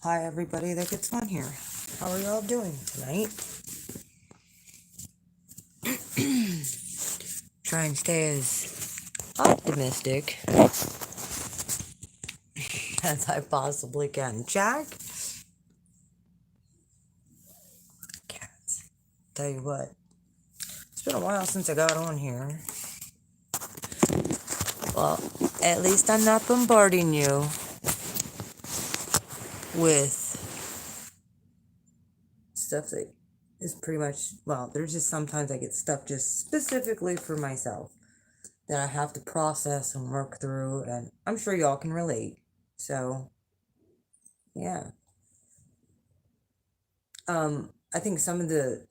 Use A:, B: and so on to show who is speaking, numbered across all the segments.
A: Hi, everybody that gets on here. How are y'all doing tonight? Try and stay as optimistic as I possibly can. Jack? Cats. Tell you what, it's been a while since I got on here. Well, at least I'm not bombarding you with stuff that is pretty much, well, there's just sometimes I get stuff just specifically for myself that I have to process and work through, and I'm sure y'all can relate. So, yeah. I think some of the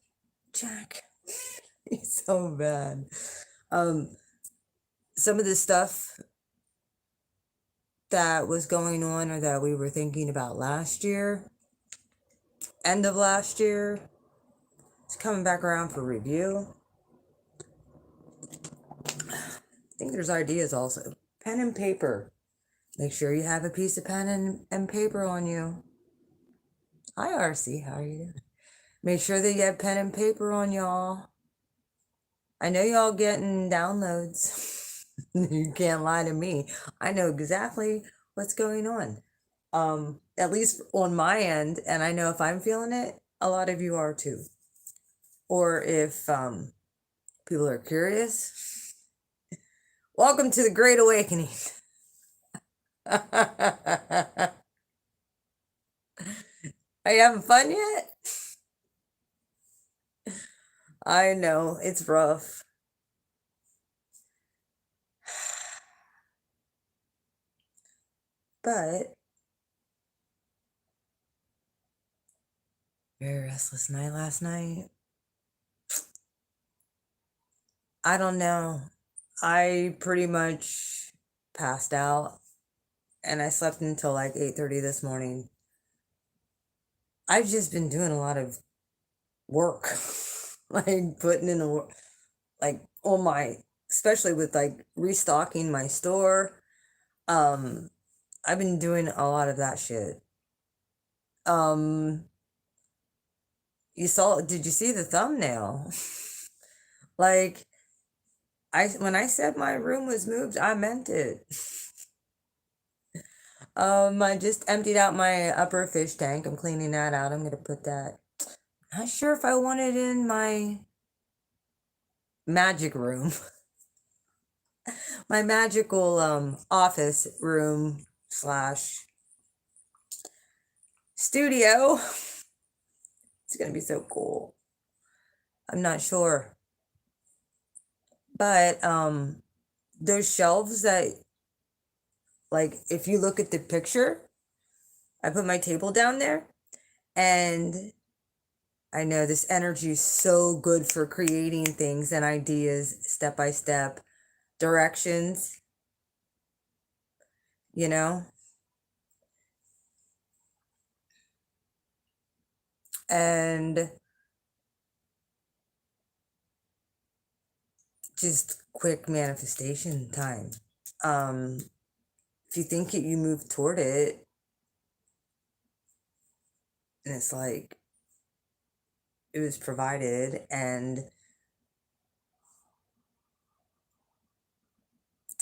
A: Jack, he's so bad. Some of the stuff that was going on or that we were thinking about last year, end of last year, it's coming back around for review. I think there's ideas also. Pen and paper. Make sure you have a piece of pen and paper on you. Hi, RC. How are you doing? Make sure that you have pen and paper on y'all. I know y'all getting downloads. You can't lie to me. I know exactly what's going on. At least on my end, and I know if I'm feeling it, a lot of you are too. Or if people are curious, welcome to the Great Awakening. Are you having fun yet? I know, it's rough. But very restless night last night. I don't know. I pretty much passed out and I slept until like 8:30 this morning. I've just been doing a lot of work, like putting in the work, like on my, especially with like restocking my store. I've been doing a lot of that shit. Um, did you see the thumbnail? Like, when I said my room was moved, I meant it. I just emptied out my upper fish tank. I'm cleaning that out. I'm gonna put that. Not sure if I want it in my magic room. My magical office room slash studio. It's gonna be so cool. I'm not sure. But those shelves that, like, if you look at the picture, I put my table down there, and I know this energy is so good for creating things and ideas, step by step directions, you know? And just quick manifestation time. If you think it, you move toward it, and it's like it was provided, and that's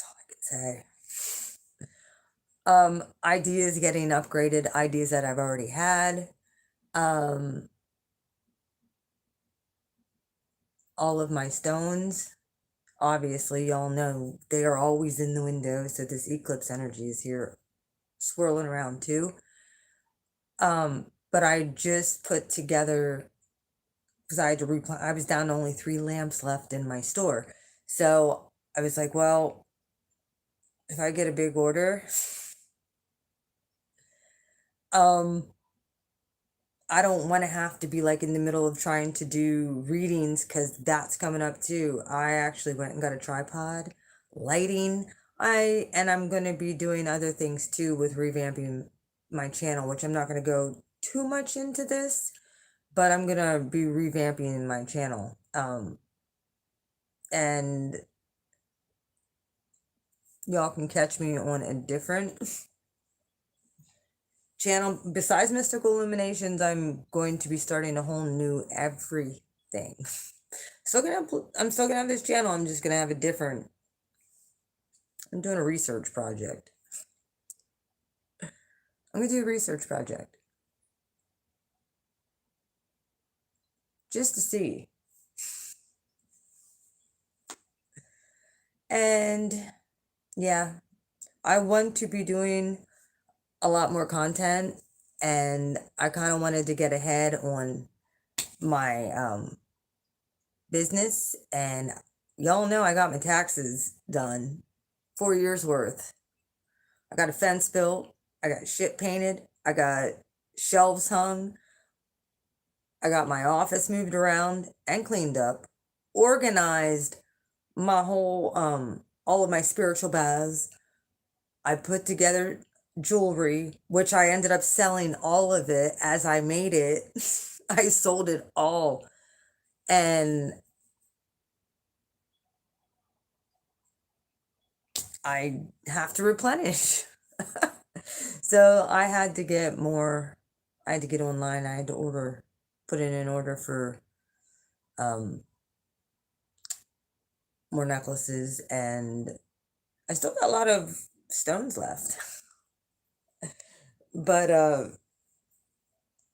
A: all I can say. Ideas getting upgraded, ideas that I've already had. All of my stones, obviously, y'all know they are always in the window, so this eclipse energy is here swirling around too. But I just put together, because I had to I was down to only 3 lamps left in my store. So I was like, well, if I get a big order, I don't want to have to be like in the middle of trying to do readings, because that's coming up too. I actually went and got a tripod, lighting. I'm going to be doing other things too with revamping my channel, which I'm not going to go too much into this, but I'm going to be revamping my channel. And y'all can catch me on a different channel, besides Mystical Illuminations, I'm going to be starting a whole new everything. I'm still gonna have this channel. I'm just gonna have a different. I'm doing a research project. I'm gonna do a research project just to see. And yeah, I want to be doing a lot more content, and I kind of wanted to get ahead on my business. And y'all know I got my taxes done, 4 years worth. I got a fence built, I got shit painted, I got shelves hung, I got my office moved around and cleaned up, organized my whole all of my spiritual baths. I put together jewelry, which I ended up selling all of it as I made it. I sold it all. And I have to replenish. So I had to get more. I had to get online. I had to put it in order for more necklaces, and I still got a lot of stones left. But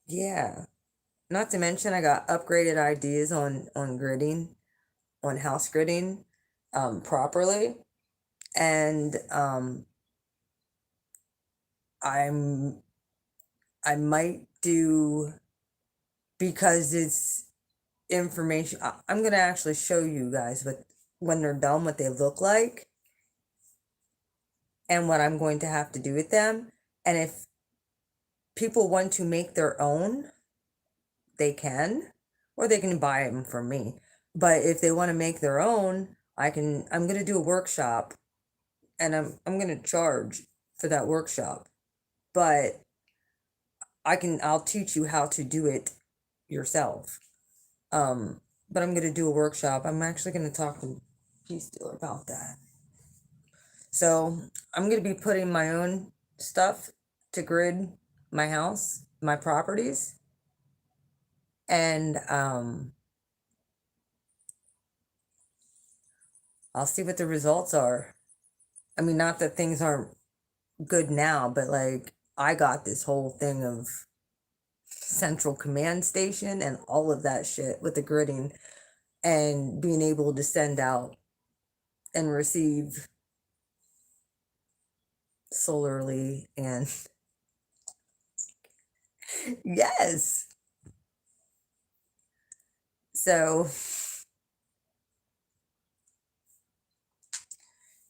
A: yeah, not to mention I got upgraded ideas on gridding, on house gridding properly. And I might do, because it's information, I'm gonna actually show you guys when they're done, what they look like and what I'm going to have to do with them. And if people want to make their own, they can, or they can buy them from me. But if they want to make their own, I'm gonna do a workshop, and I'm gonna charge for that workshop. But I'll teach you how to do it yourself. But I'm gonna do a workshop. I'm actually gonna talk to Peace Dealer about that. So I'm gonna be putting my own stuff to grid my house, my properties, and I'll see what the results are. I mean, not that things aren't good now, but like I got this whole thing of central command station and all of that shit with the gridding, and being able to send out and receive solarly. And yes, so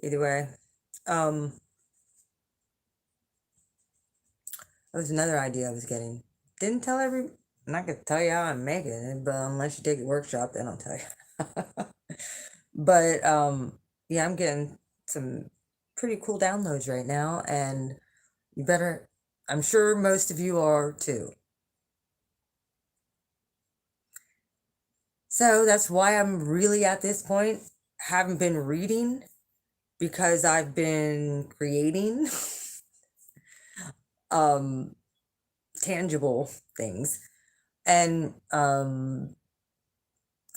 A: either way, that was another idea I was getting. Didn't tell I'm not gonna tell you how I'm making it, but unless you take a workshop, then I'll tell you. But yeah, I'm getting some pretty cool downloads right now, and I'm sure most of you are too. So that's why I'm really at this point, haven't been reading, because I've been creating tangible things. And of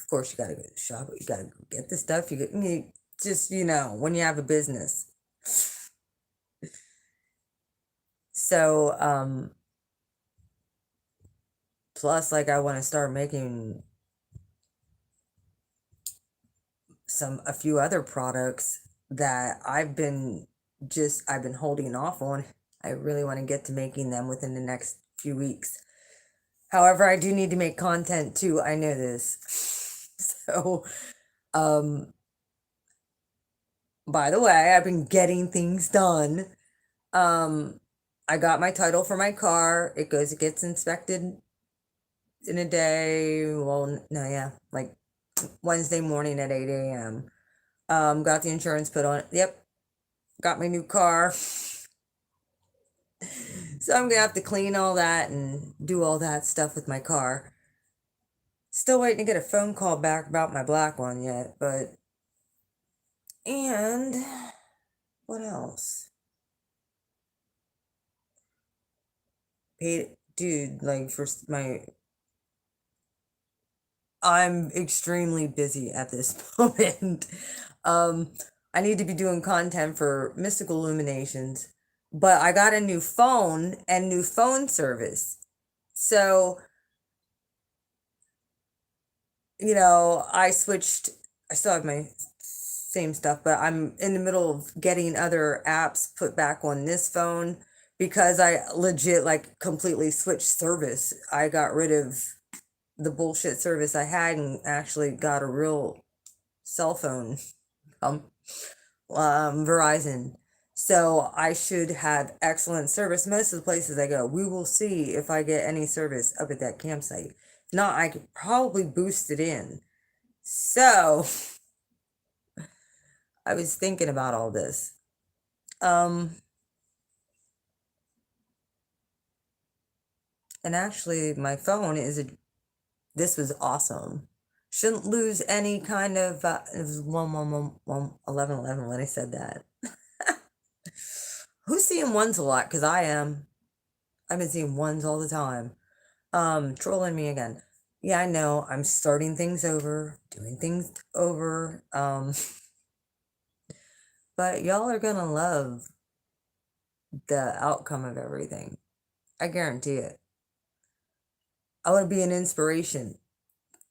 A: course you gotta go to the shop, you gotta go get the stuff. Just, when you have a business. So plus, like, I want to start making a few other products that I've been holding off on. I really want to get to making them within the next few weeks. However, I do need to make content too. I know this. So, by the way, I've been getting things done. I got my title for my car. It gets inspected in a day. Well, no, yeah, like Wednesday morning at 8 a.m. Got the insurance put on it. Yep. Got my new car. So I'm gonna have to clean all that and do all that stuff with my car. Still waiting to get a phone call back about my black one yet, but. And what else? paid, dude, like for my, I'm extremely busy at this moment. Um, I need to be doing content for Mystical Illuminations, but I got a new phone and new phone service. So, I switched, I still have my same stuff, but I'm in the middle of getting other apps put back on this phone because I legit like completely switched service. I got rid of the bullshit service I had and actually got a real cell phone, um, Verizon. So I should have excellent service. Most of the places I go, we will see if I get any service up at that campsite. If not, I could probably boost it in. So I was thinking about all this. Um, and actually, my phone is a. This was awesome. Shouldn't lose any kind of. It was 1111 when I said that. Who's seeing ones a lot? Because I am. I've been seeing ones all the time. Trolling me again. Yeah, I know. I'm starting things over, doing things over. But y'all are gonna love the outcome of everything. I guarantee it. I want to be an inspiration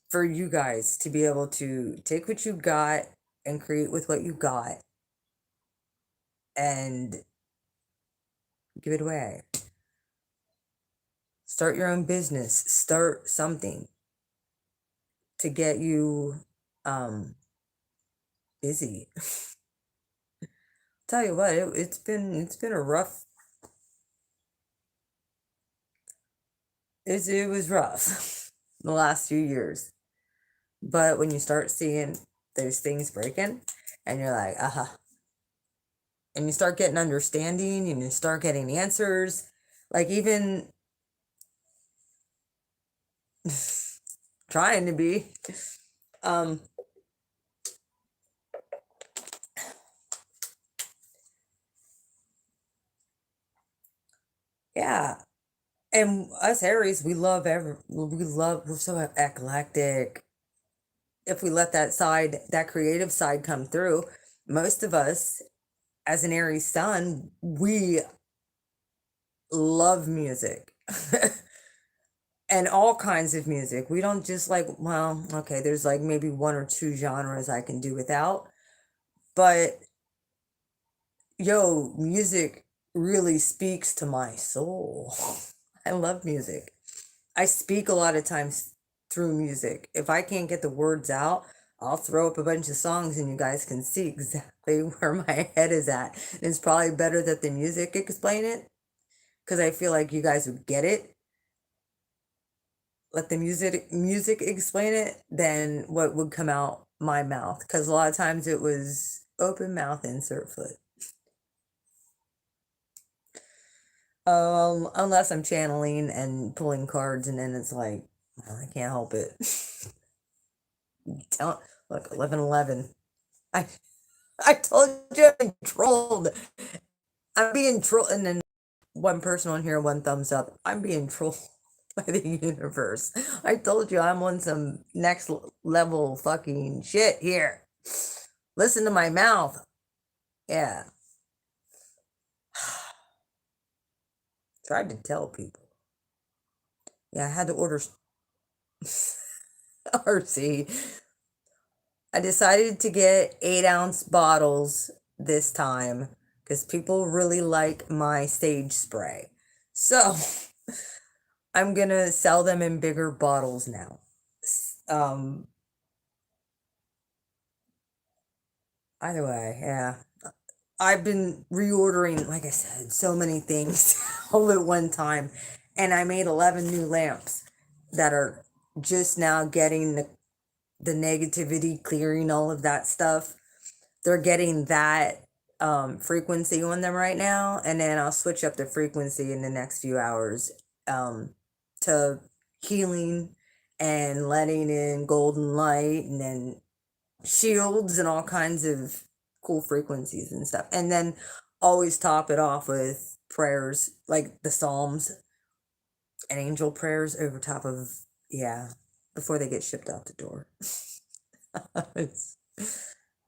A: for you guys to be able to take what you got and create with what you got and give it away. Start your own business, start something to get you busy. Tell you what, it's been a rough, it was rough the last few years. But when you start seeing those things breaking and you're like, and you start getting understanding and you start getting answers, like even trying to be, um, yeah. And us Aries, we're so eclectic. If we let that creative side come through, most of us as an Aries sun, we love music. And all kinds of music. We don't just like, well, okay, there's like maybe one or two genres I can do without, but yo, music really speaks to my soul. I love music. I speak a lot of times through music. If I can't get the words out, I'll throw up a bunch of songs and you guys can see exactly where my head is at. And it's probably better that the music explain it because I feel like you guys would get it. Let the music explain it than what would come out my mouth because a lot of times it was open mouth insert foot. Unless I'm channeling and pulling cards and then it's like, well, I can't help it. Tell Look, 1111. I I told you I'm being trolled. I'm being trolled, and then one person on here, one thumbs up. I'm being trolled by the universe. I told you I'm on some next level fucking shit here. Listen to my mouth. Yeah. Tried to tell people. Yeah, I had to order RC. I decided to get 8-ounce bottles this time because people really like my sage spray. So I'm gonna sell them in bigger bottles now. Um, Either way, yeah. I've been reordering, like I said, so many things all at one time, and I made 11 new lamps that are just now getting the negativity, clearing all of that stuff. They're getting that frequency on them right now, and then I'll switch up the frequency in the next few hours to healing and letting in golden light and then shields and all kinds of cool frequencies and stuff. And then always top it off with prayers like the Psalms. and angel prayers over top of, yeah, before they get shipped out the door. It's,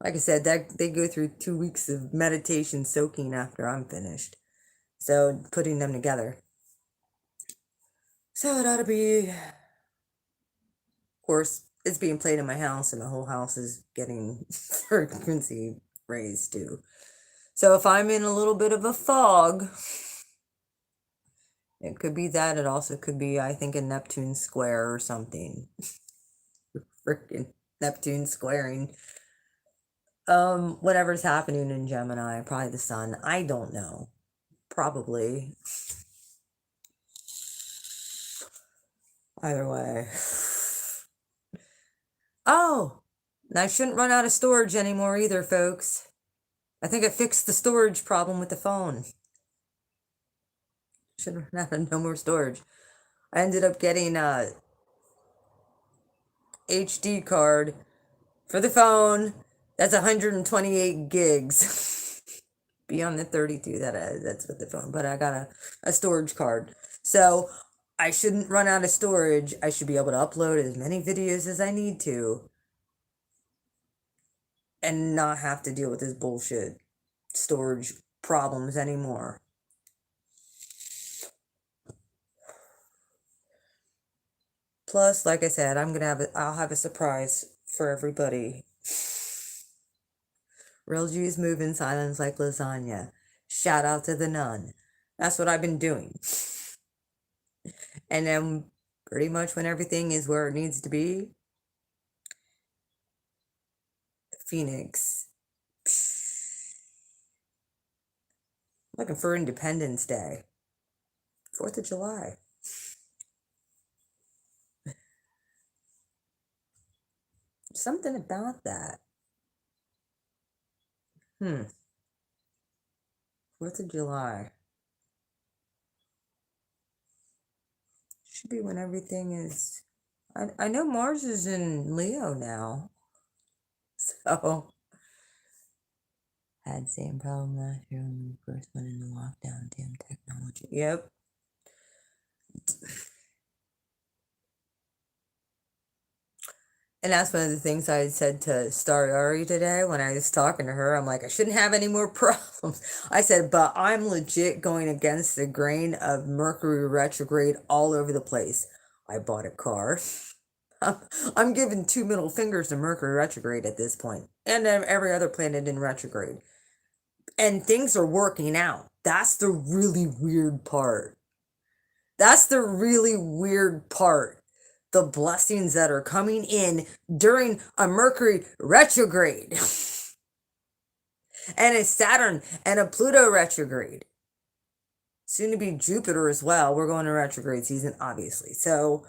A: like I said, that they go through 2 weeks of meditation soaking after I'm finished. So putting them together. So it ought to be, of course, it's being played in my house, and the whole house is getting frequency raised too. So if I'm in a little bit of a fog, it could be that. It also could be, I think, a Neptune square or something. Freaking Neptune squaring. Whatever's happening in Gemini, probably the sun. I don't know. Probably. Either way. Oh, and I shouldn't run out of storage anymore either, folks. I think I fixed the storage problem with the phone. Shouldn't run out of no more storage. I ended up getting a HD card for the phone. That's 128 gigs. Beyond the 32 that's with the phone. But I got a storage card. So I shouldn't run out of storage. I should be able to upload as many videos as I need to and not have to deal with this bullshit storage problems anymore. Plus, like I said, I'll have a surprise for everybody. Real Jews move in silence like lasagna. Shout out to the nun. That's what I've been doing. And then pretty much when everything is where it needs to be, Phoenix. Looking for Independence Day. 4th of July. Something about that. 4th of July. Should be when everything is... I know Mars is in Leo now. So... Had same problem last year when we first went into lockdown. Damn technology. Yep. And that's one of the things I said to Stariari today when I was talking to her. I'm like, I shouldn't have any more problems. I said, but I'm legit going against the grain of Mercury retrograde all over the place. I bought a car. I'm giving 2 middle fingers to Mercury retrograde at this point, and every other planet in retrograde. And things are working out. That's the really weird part. That's the really weird part. The blessings that are coming in during a Mercury retrograde. And a Saturn and a Pluto retrograde. Soon to be Jupiter as well. We're going to retrograde season, obviously. So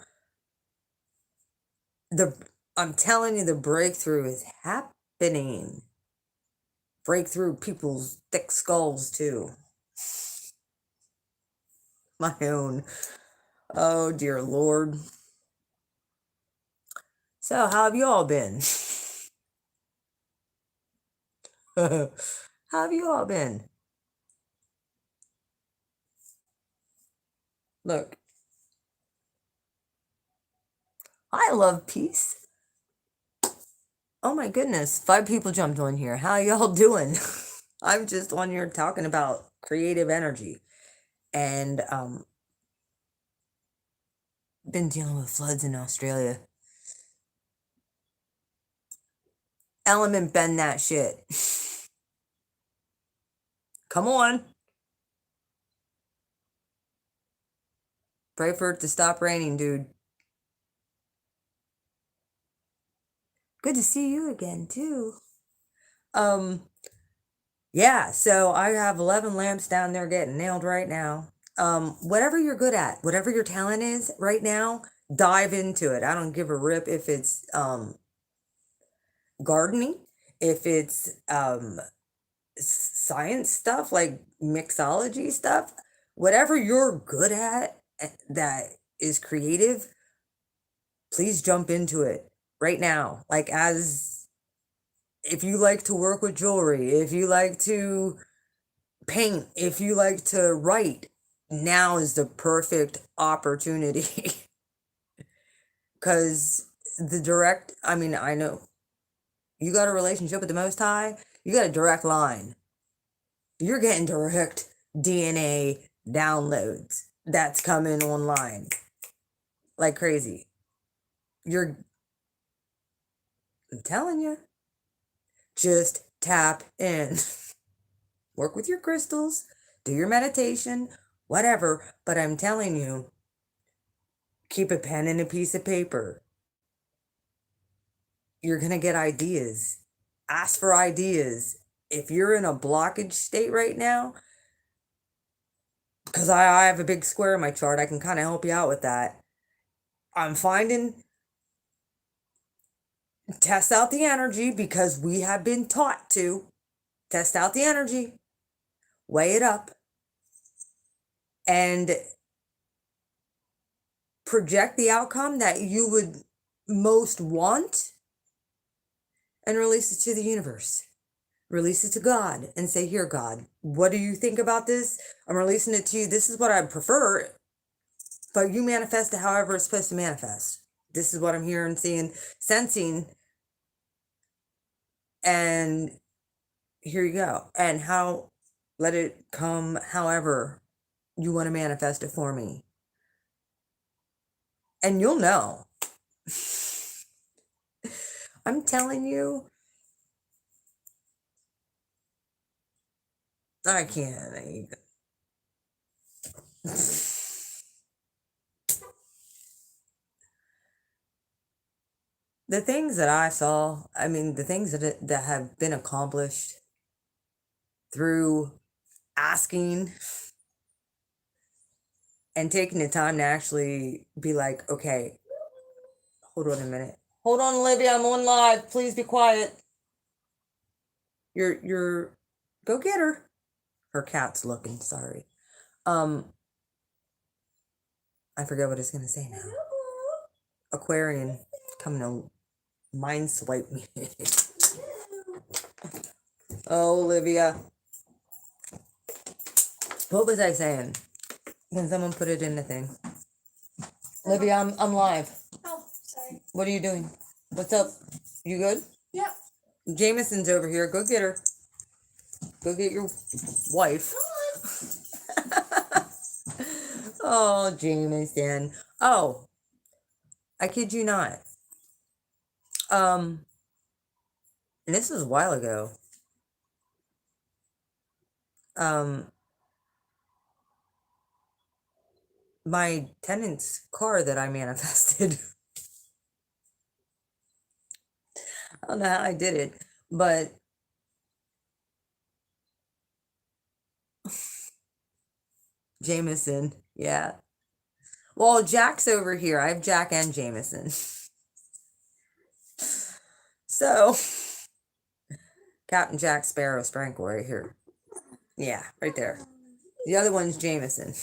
A: I'm telling you, the breakthrough is happening. Breakthrough people's thick skulls too. My own. Oh dear Lord. So how have you all been? How have you all been? Look, I love peace. Oh my goodness, 5 people jumped on here. How y'all doing? I'm just on here talking about creative energy. And been dealing with floods in Australia. Element bend that shit. Come on. Pray for it to stop raining, dude. Good to see you again, too. Yeah, so I have 11 lamps down there getting nailed right now. Whatever you're good at, whatever your talent is right now, dive into it. I don't give a rip if it's gardening, if it's science stuff like mixology stuff, whatever you're good at that is creative, please jump into it right now. Like, as if you like to work with jewelry, if you like to paint, if you like to write, now is the perfect opportunity. Because I mean, I know you got a relationship with the Most High, you got a direct line. You're getting direct DNA downloads that's coming online like crazy. I'm telling you, just tap in. Work with your crystals, do your meditation, whatever. But I'm telling you, keep a pen and a piece of paper. You're going to get ideas. Ask for ideas. If you're in a blockage state right now, because I have a big square in my chart, I can kind of help you out with that. I'm finding test out the energy, because we have been taught to test out the energy, weigh it up, and project the outcome that you would most want, and release it to the universe. Release it to God and say, here, God, what do you think about this? I'm releasing it to you. This is what I prefer, but you manifest it however it's supposed to manifest. This is what I'm hearing, seeing, sensing, and here you go. And let it come however you want to manifest it for me. And you'll know. I'm telling you, I can't even. The things that I saw, I mean, the things that have been accomplished through asking and taking the time to actually be like, okay, hold on a minute. Hold on, Olivia, I'm on live. Please be quiet. You're go get her. Her cat's looking, sorry. I forget what it's gonna say now. Aquarian coming to mind swipe me. Oh, Olivia. What was I saying? Can someone put it in the thing? Olivia, I'm live.
B: Oh, sorry.
A: What are you doing? What's up? You good?
B: Yeah.
A: Jameson's over here. Go get her. Go get your wife. Oh, Jameson. Oh, I kid you not. And this was a while ago. My tenant's car that I manifested. I don't know how I did it, but Jameson, yeah. Well, Jack's over here. I have Jack and Jameson. So, Captain Jack Sparrow Sprankle right here. Yeah, right there. The other one's Jameson.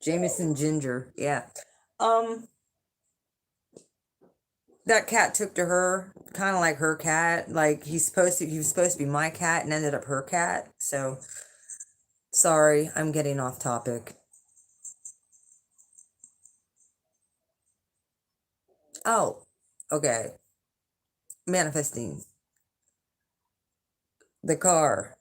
A: Jameson Ginger, yeah. That cat took to her, kind of like her cat. Like he was supposed to be my cat and ended up her cat. So, sorry, I'm getting off topic. Oh, okay. Manifesting the car.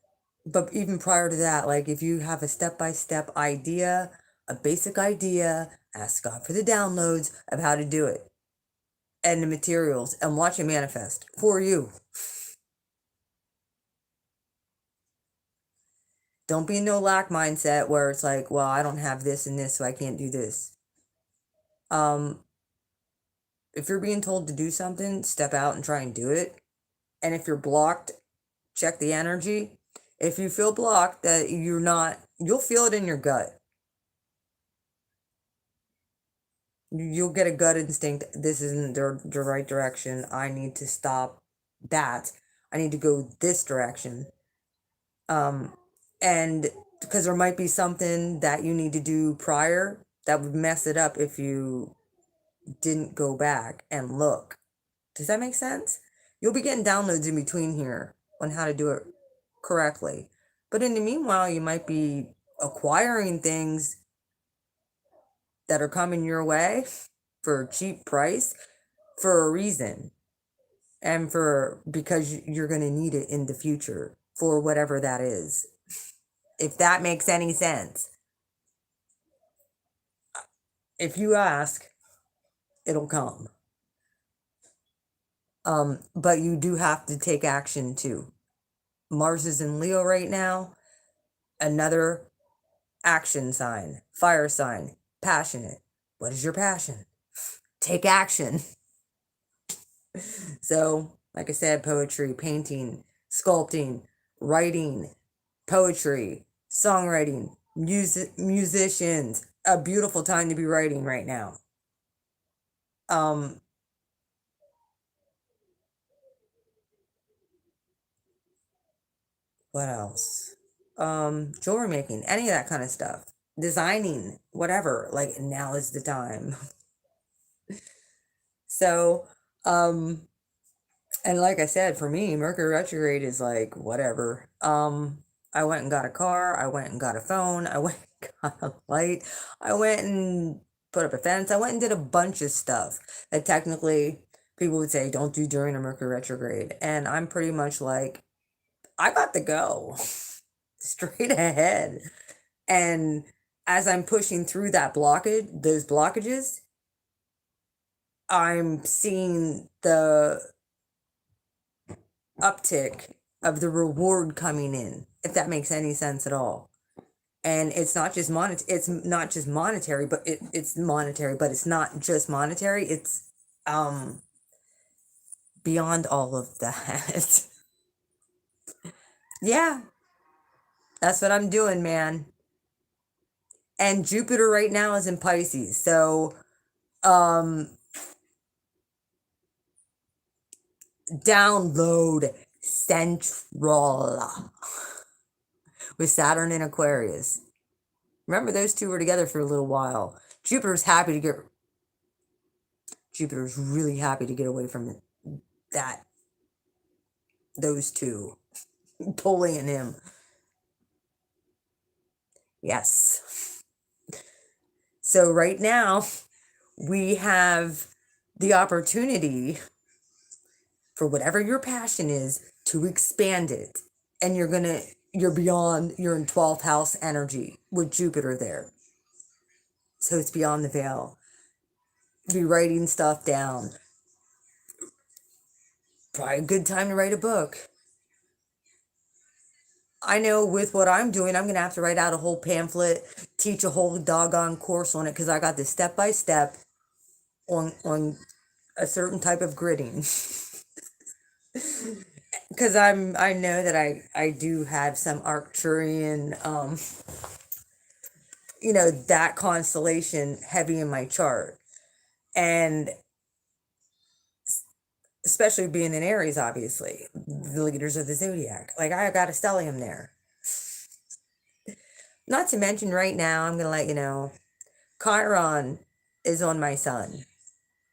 A: But even prior to that, like if you have a step-by-step idea, a basic idea, ask God for the downloads of how to do it and the materials, and watch it manifest for you. Don't be in no lack mindset where it's like, well, I don't have this and this, so I can't do this. If you're being told to do something, step out and try and do it. And if you're blocked, check the energy. If you feel blocked, that you're not, you'll feel it in your gut. You'll get a gut instinct. This isn't the right direction. I need to stop that. I need to go this direction. And because there might be something that you need to do prior that would mess it up if you didn't go back and look. Does that make sense? You'll be getting downloads in between here on how to do it correctly. But in the meanwhile, you might be acquiring things that are coming your way for a cheap price for a reason, and for because you're going to need it in the future for whatever that is, if that makes any sense. If you ask, it'll come. But you do have to take action too. Mars is in Leo right now, another action sign, fire sign, passionate. What is your passion? Take action. So, like I said, poetry, painting, sculpting, writing, poetry, songwriting, musicians. A beautiful time to be writing right now. What else? Jewelry making, any of that kind of stuff. Designing, whatever. Like, now is the time. So, and like I said, for me, Mercury retrograde is like whatever. I went and got a car, I went and got a phone, I went and got a light, I went and put up a fence, I went and did a bunch of stuff that technically people would say don't do during a Mercury retrograde. And I'm pretty much like, I got to go straight ahead. And as I'm pushing through those blockages, I'm seeing the uptick of the reward coming in, if that makes any sense at all. And it's not just monetary, but it's monetary, but it's not just monetary, it's beyond all of that. Yeah, that's what I'm doing, man. And Jupiter right now is in Pisces, so download Central with Saturn in Aquarius. Remember, those two were together for a little while. Jupiter's really happy to get away from those two bullying him. Yes. So right now, we have the opportunity for whatever your passion is to expand it. And you're in 12th house energy with Jupiter there. So it's beyond the veil. Be writing stuff down. Probably a good time to write a book. I know with what I'm doing, I'm going to have to write out a whole pamphlet, teach a whole doggone course on it, because I got this step-by-step on a certain type of gridding. Because I know that I do have some Arcturian, that constellation heavy in my chart. And especially being in Aries, obviously, the leaders of the zodiac. Like, I got a stellium there. Not to mention right now, I'm going to let you know, Chiron is on my sun.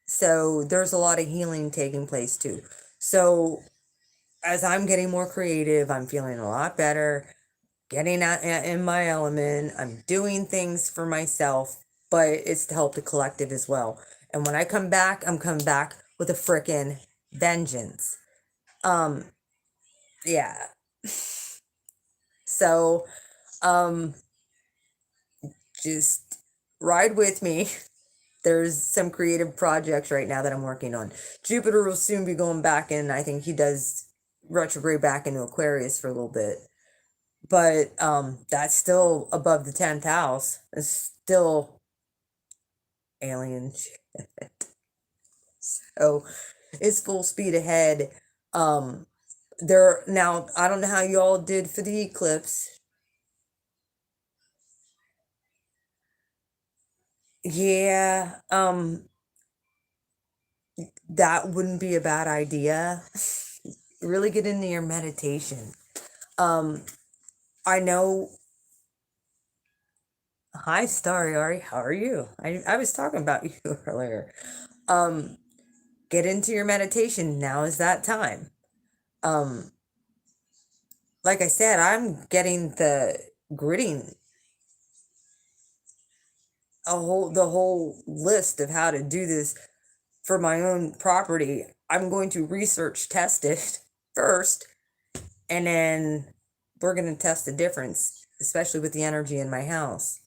A: So there's a lot of healing taking place too. So as I'm getting more creative, I'm feeling a lot better, getting out in my element. I'm doing things for myself, but it's to help the collective as well. And when I come back, I'm coming back with a frickin' vengeance. Yeah. So, just ride with me. There's some creative projects right now that I'm working on. Jupiter will soon be going back in. I think he does retrograde back into Aquarius for a little bit. But that's still above the 10th house. It's still alien shit. So it's full speed ahead. Now, I don't know how you all did for the eclipse. Yeah, that wouldn't be a bad idea. Really get into your meditation. I know. Hi, Starry Ari. How are you? I was talking about you earlier. Get into your meditation. Now is that time. Like I said, I'm getting the gridding the whole list of how to do this for my own property. I'm going to research test it first, and then we're going to test the difference, especially with the energy in my house.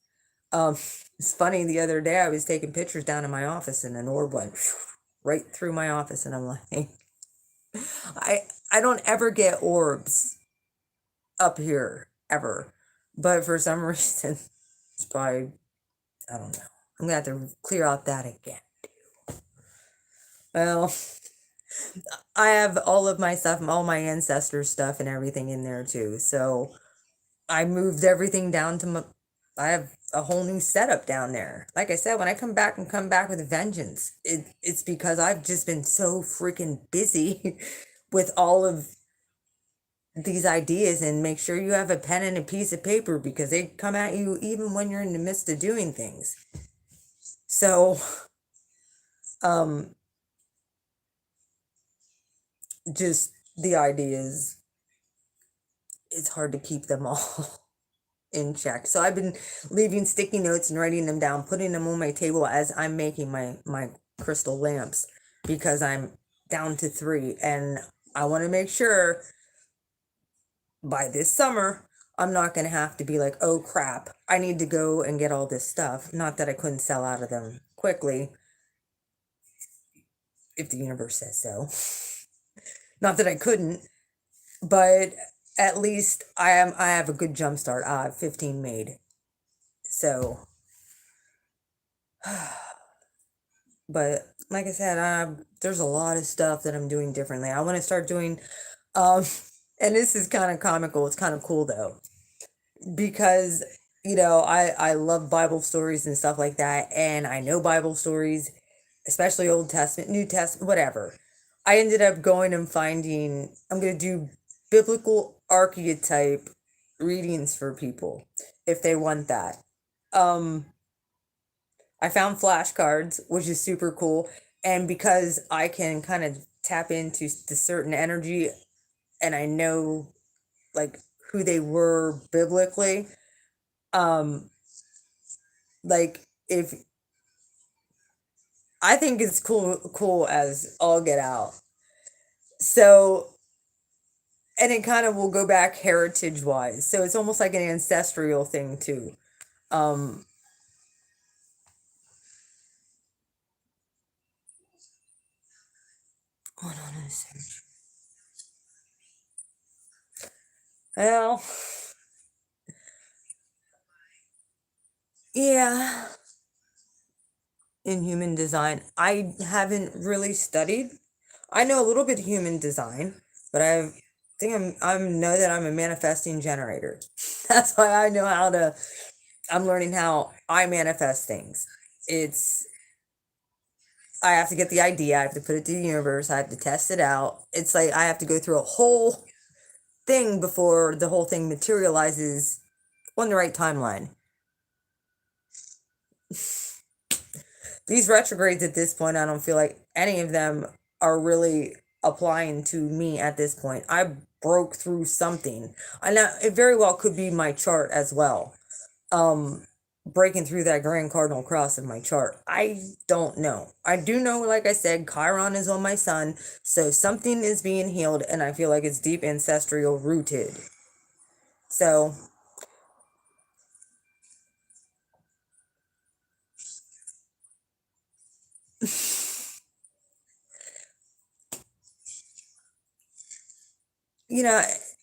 A: Um, it's funny, the other day I was taking pictures down in my office and an orb went right through my office, and I'm like, I I don't ever get orbs up here ever, but for some reason it's probably, I don't know. I'm gonna have to clear out that again. Well, I have all of my stuff, all my ancestors' stuff and everything in there too. So I moved everything down to my, I have a whole new setup down there. Like I said, when I come back and come back with a vengeance, it's because I've just been so freaking busy with all of these ideas. And make sure you have a pen and a piece of paper because they come at you even when you're in the midst of doing things. So, um, just the ideas, it's hard to keep them all in check. So I've been leaving sticky notes and writing them down, putting them on my table as I'm making my crystal lamps, because I'm down to 3, and I want to make sure by this summer I'm not going to have to be like, oh crap, I need to go and get all this stuff. Not that I couldn't sell out of them quickly if the universe says so. Not that I couldn't, but at least I have a good jump start. I have 15 made. So, but like I said, there's a lot of stuff that I'm doing differently. I want to start doing, um, and this is kind of comical. It's kind of cool though, because I love Bible stories and stuff like that, and I know Bible stories, especially Old Testament, New Testament, whatever. I ended up going and finding. I'm gonna do biblical archetype readings for people if they want that. Um, I found flashcards, which is super cool. And because I can kind of tap into the certain energy, and I know like who they were biblically, um, like if I think it's cool as all get out. So, and it kind of will go back heritage wise. So it's almost like an ancestral thing too. Um, hold on a second. Well, yeah. In human design, I haven't really studied. I know a little bit of human design, but think I'm know that I'm a manifesting generator. That's why I know how to. I'm learning how I manifest things. It's I have to get the idea. I have to put it to the universe. I have to test it out. It's like I have to go through a whole thing before the whole thing materializes on the right timeline. These retrogrades at this point, I don't feel like any of them are really applying to me at this point. I broke through something. And it very well could be my chart as well. Um, Breaking through that Grand Cardinal Cross in my chart. I don't know. I do know, like I said, Chiron is on my sun, so something is being healed, and I feel like it's deep ancestral rooted. So, you know,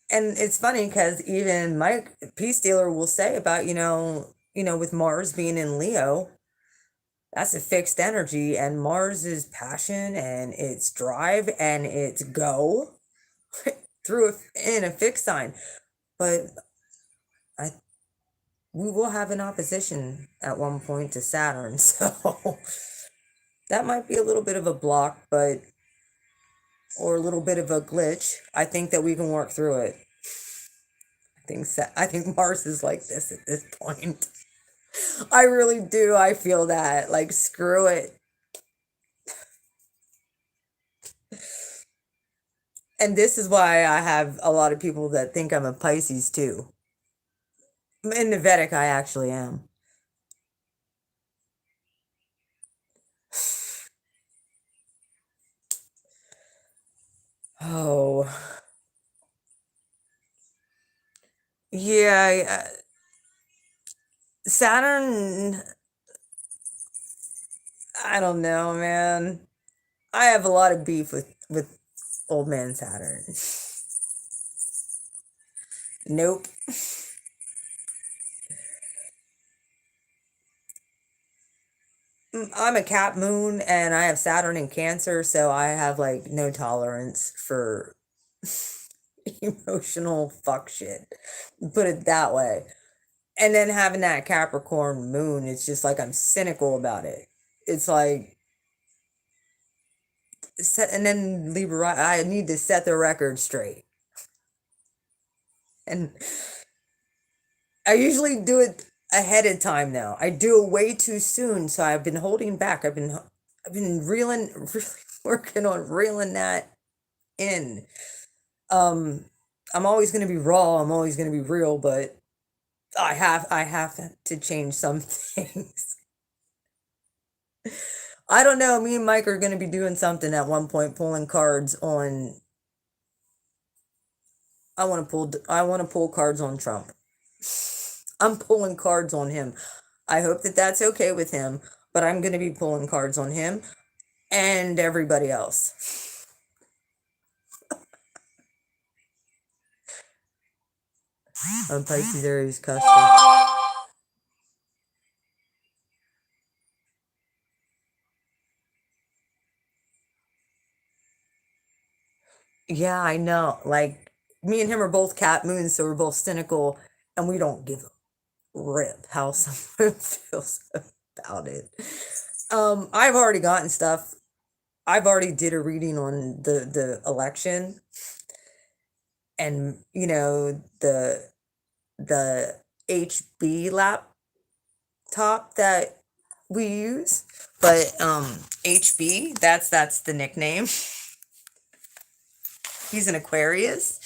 A: and it's funny because even Mike Peace Dealer will say about, with Mars being in Leo, that's a fixed energy, and Mars is passion and it's drive and it's go through in a fixed sign. But I we will have an opposition at one point to Saturn, so that might be a little bit of a block, but or a little bit of a glitch. I think that we can work through it. I think Mars is like this at this point. I really do. I feel that. Like, screw it. And this is why I have a lot of people that think I'm a Pisces too. In the Vedic, I actually am. Oh, yeah. Saturn, I don't know, man. I have a lot of beef with old man Saturn. Nope. I'm a cat moon and I have Saturn in Cancer, so I have like no tolerance for emotional fuck shit. Put it that way. And then having that Capricorn moon, it's just like I'm cynical about it. It's like and then Libra, I need to set the record straight. And I usually do it ahead of time now. I do it way too soon, so I've been holding back. I've been reeling really working on reeling that in. Um I'm always going to be raw, I'm always going to be real, but I have to change some things. I don't know, me and Mike are going to be doing something at one point, pulling cards on I want to pull cards on Trump. I'm pulling cards on him. I hope that that's okay with him, but I'm going to be pulling cards on him and everybody else. On Pisces, Aries, Custer. Yeah, I know. Like, me and him are both cat moons, so we're both cynical, and we don't give a rip how someone feels about it. I've already gotten stuff. I've already did a reading on the election, and the HB laptop that we use, but HB, that's the nickname. He's an Aquarius.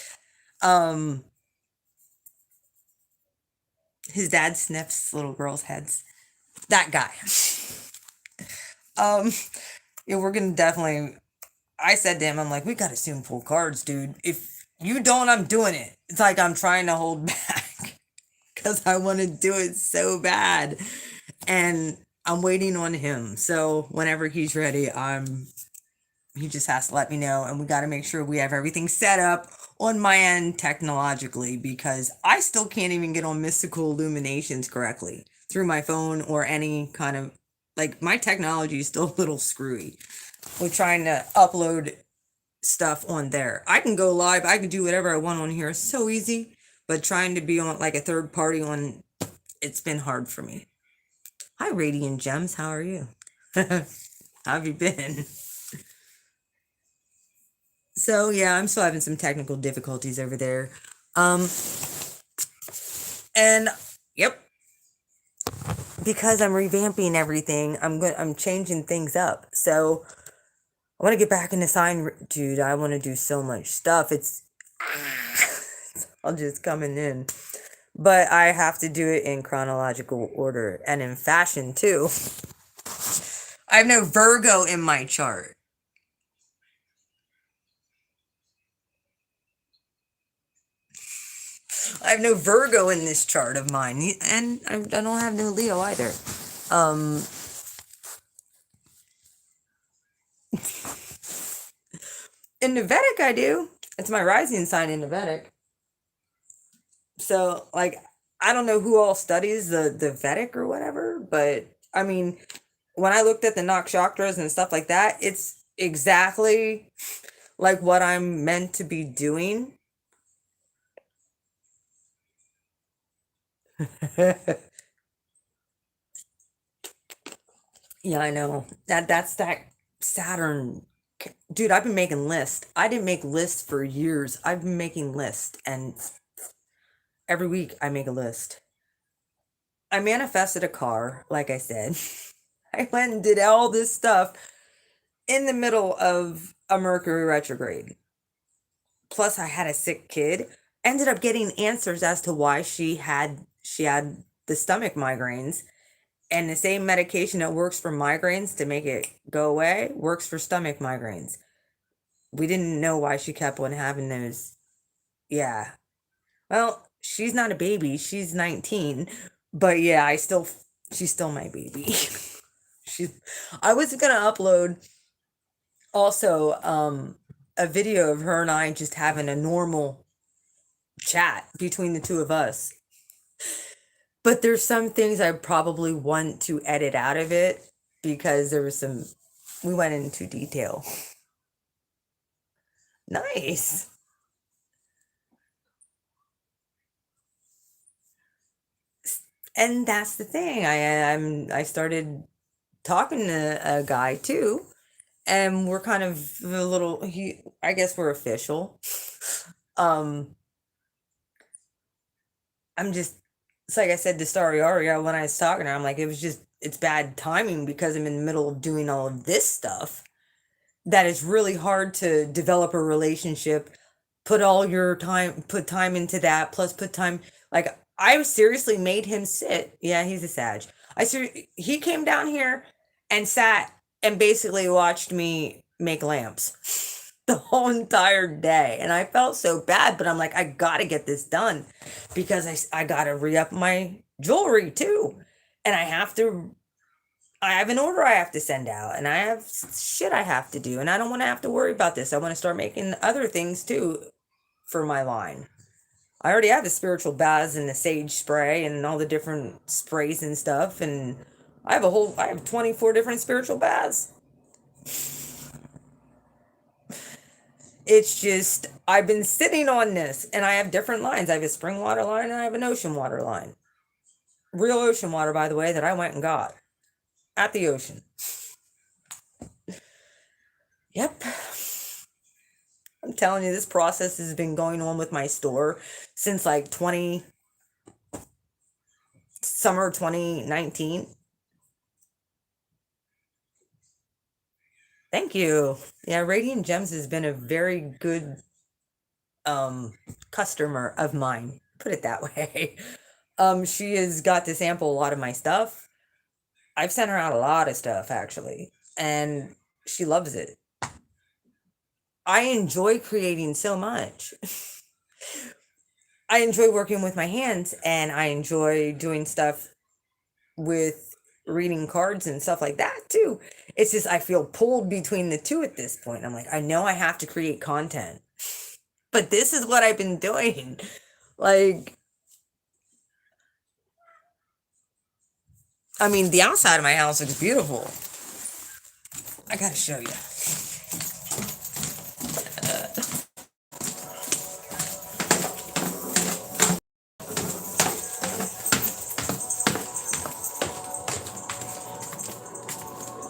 A: Um, his dad sniffs little girls' heads. That guy. Um, yeah, we're gonna definitely. I said to him, I'm like, we gotta soon pull cards, dude. If you don't, I'm doing it. It's like I'm trying to hold back because I want to do it so bad, and I'm waiting on him. So whenever he's ready, he just has to let me know, and we got to make sure we have everything set up on my end technologically, because I still can't even get on mystical illuminations correctly through my phone or any kind of, like, my technology is still a little screwy with trying to upload stuff on there. I can go live, I can do whatever I want on here, so easy, but trying to be on like a third party on, it's been hard for me. Hi Radiant Gems, how are you? How have you been? So yeah, I'm still having some technical difficulties over there. Um, and yep, because I'm revamping everything, I'm changing things up. So I want to get back into dude. I want to do so much stuff. It's all just coming in, but I have to do it in chronological order and in fashion too. I have no Virgo in my chart. I have no Virgo in this chart of mine, and I don't have no Leo either. Um, in the Vedic, I do. It's my rising sign in the Vedic. So, like, I don't know who all studies the Vedic or whatever, but I mean, when I looked at the nakshatras and stuff like that, it's exactly like what I'm meant to be doing. Yeah, I know. That's that Saturn. Dude, I've been making lists. I didn't make lists for years. I've been making lists, and every week I make a list. I manifested a car, like I said. I went and did all this stuff in the middle of a Mercury retrograde. Plus I had a sick kid. Ended up getting answers as to why she had the stomach migraines, and the same medication that works for migraines to make it go away works for stomach migraines. We didn't know why she kept on having those. Yeah. Well, she's not a baby. She's 19. But yeah, she's still my baby. she's I was gonna upload also a video of her and I just having a normal chat between the two of us. But there's some things I probably want to edit out of it because we went into detail. Nice. And that's the thing. I started talking to a guy too, and we're kind of a little I guess we're official. Um I'm just it's like I said to Starry Aria when I was talking to her, I'm like, it's bad timing because I'm in the middle of doing all of this stuff that it's really hard to develop a relationship, put time into that, plus put time like I seriously made him sit. Yeah, he's a Sag. He came down here and sat and basically watched me make lamps the whole entire day. And I felt so bad, but I'm like, I gotta get this done because I gotta re-up my jewelry too. And I have an order I have to send out and I have shit I have to do and I don't want to have to worry about this. I want to start making other things too for my line. I already have the spiritual baths and the sage spray and all the different sprays and stuff and I have 24 different spiritual baths. It's just I've been sitting on this and I have different lines. I have a spring water line and I have an ocean water line. Real ocean water, by the way, that I went and got at the ocean. Yep. I'm telling you, this process has been going on with my store since like summer 2019. Thank you. Yeah, Radiant Gems has been a very good customer of mine. Put it that way. She has got to sample a lot of my stuff. I've sent her out a lot of stuff actually, and she loves it. I enjoy creating so much. I enjoy working with my hands and I enjoy doing stuff with reading cards and stuff like that too. It's just I feel pulled between the two at this point. I'm like, I know I have to create content, but this is what I've been doing. Like, I mean, the outside of my house looks beautiful. I gotta show you.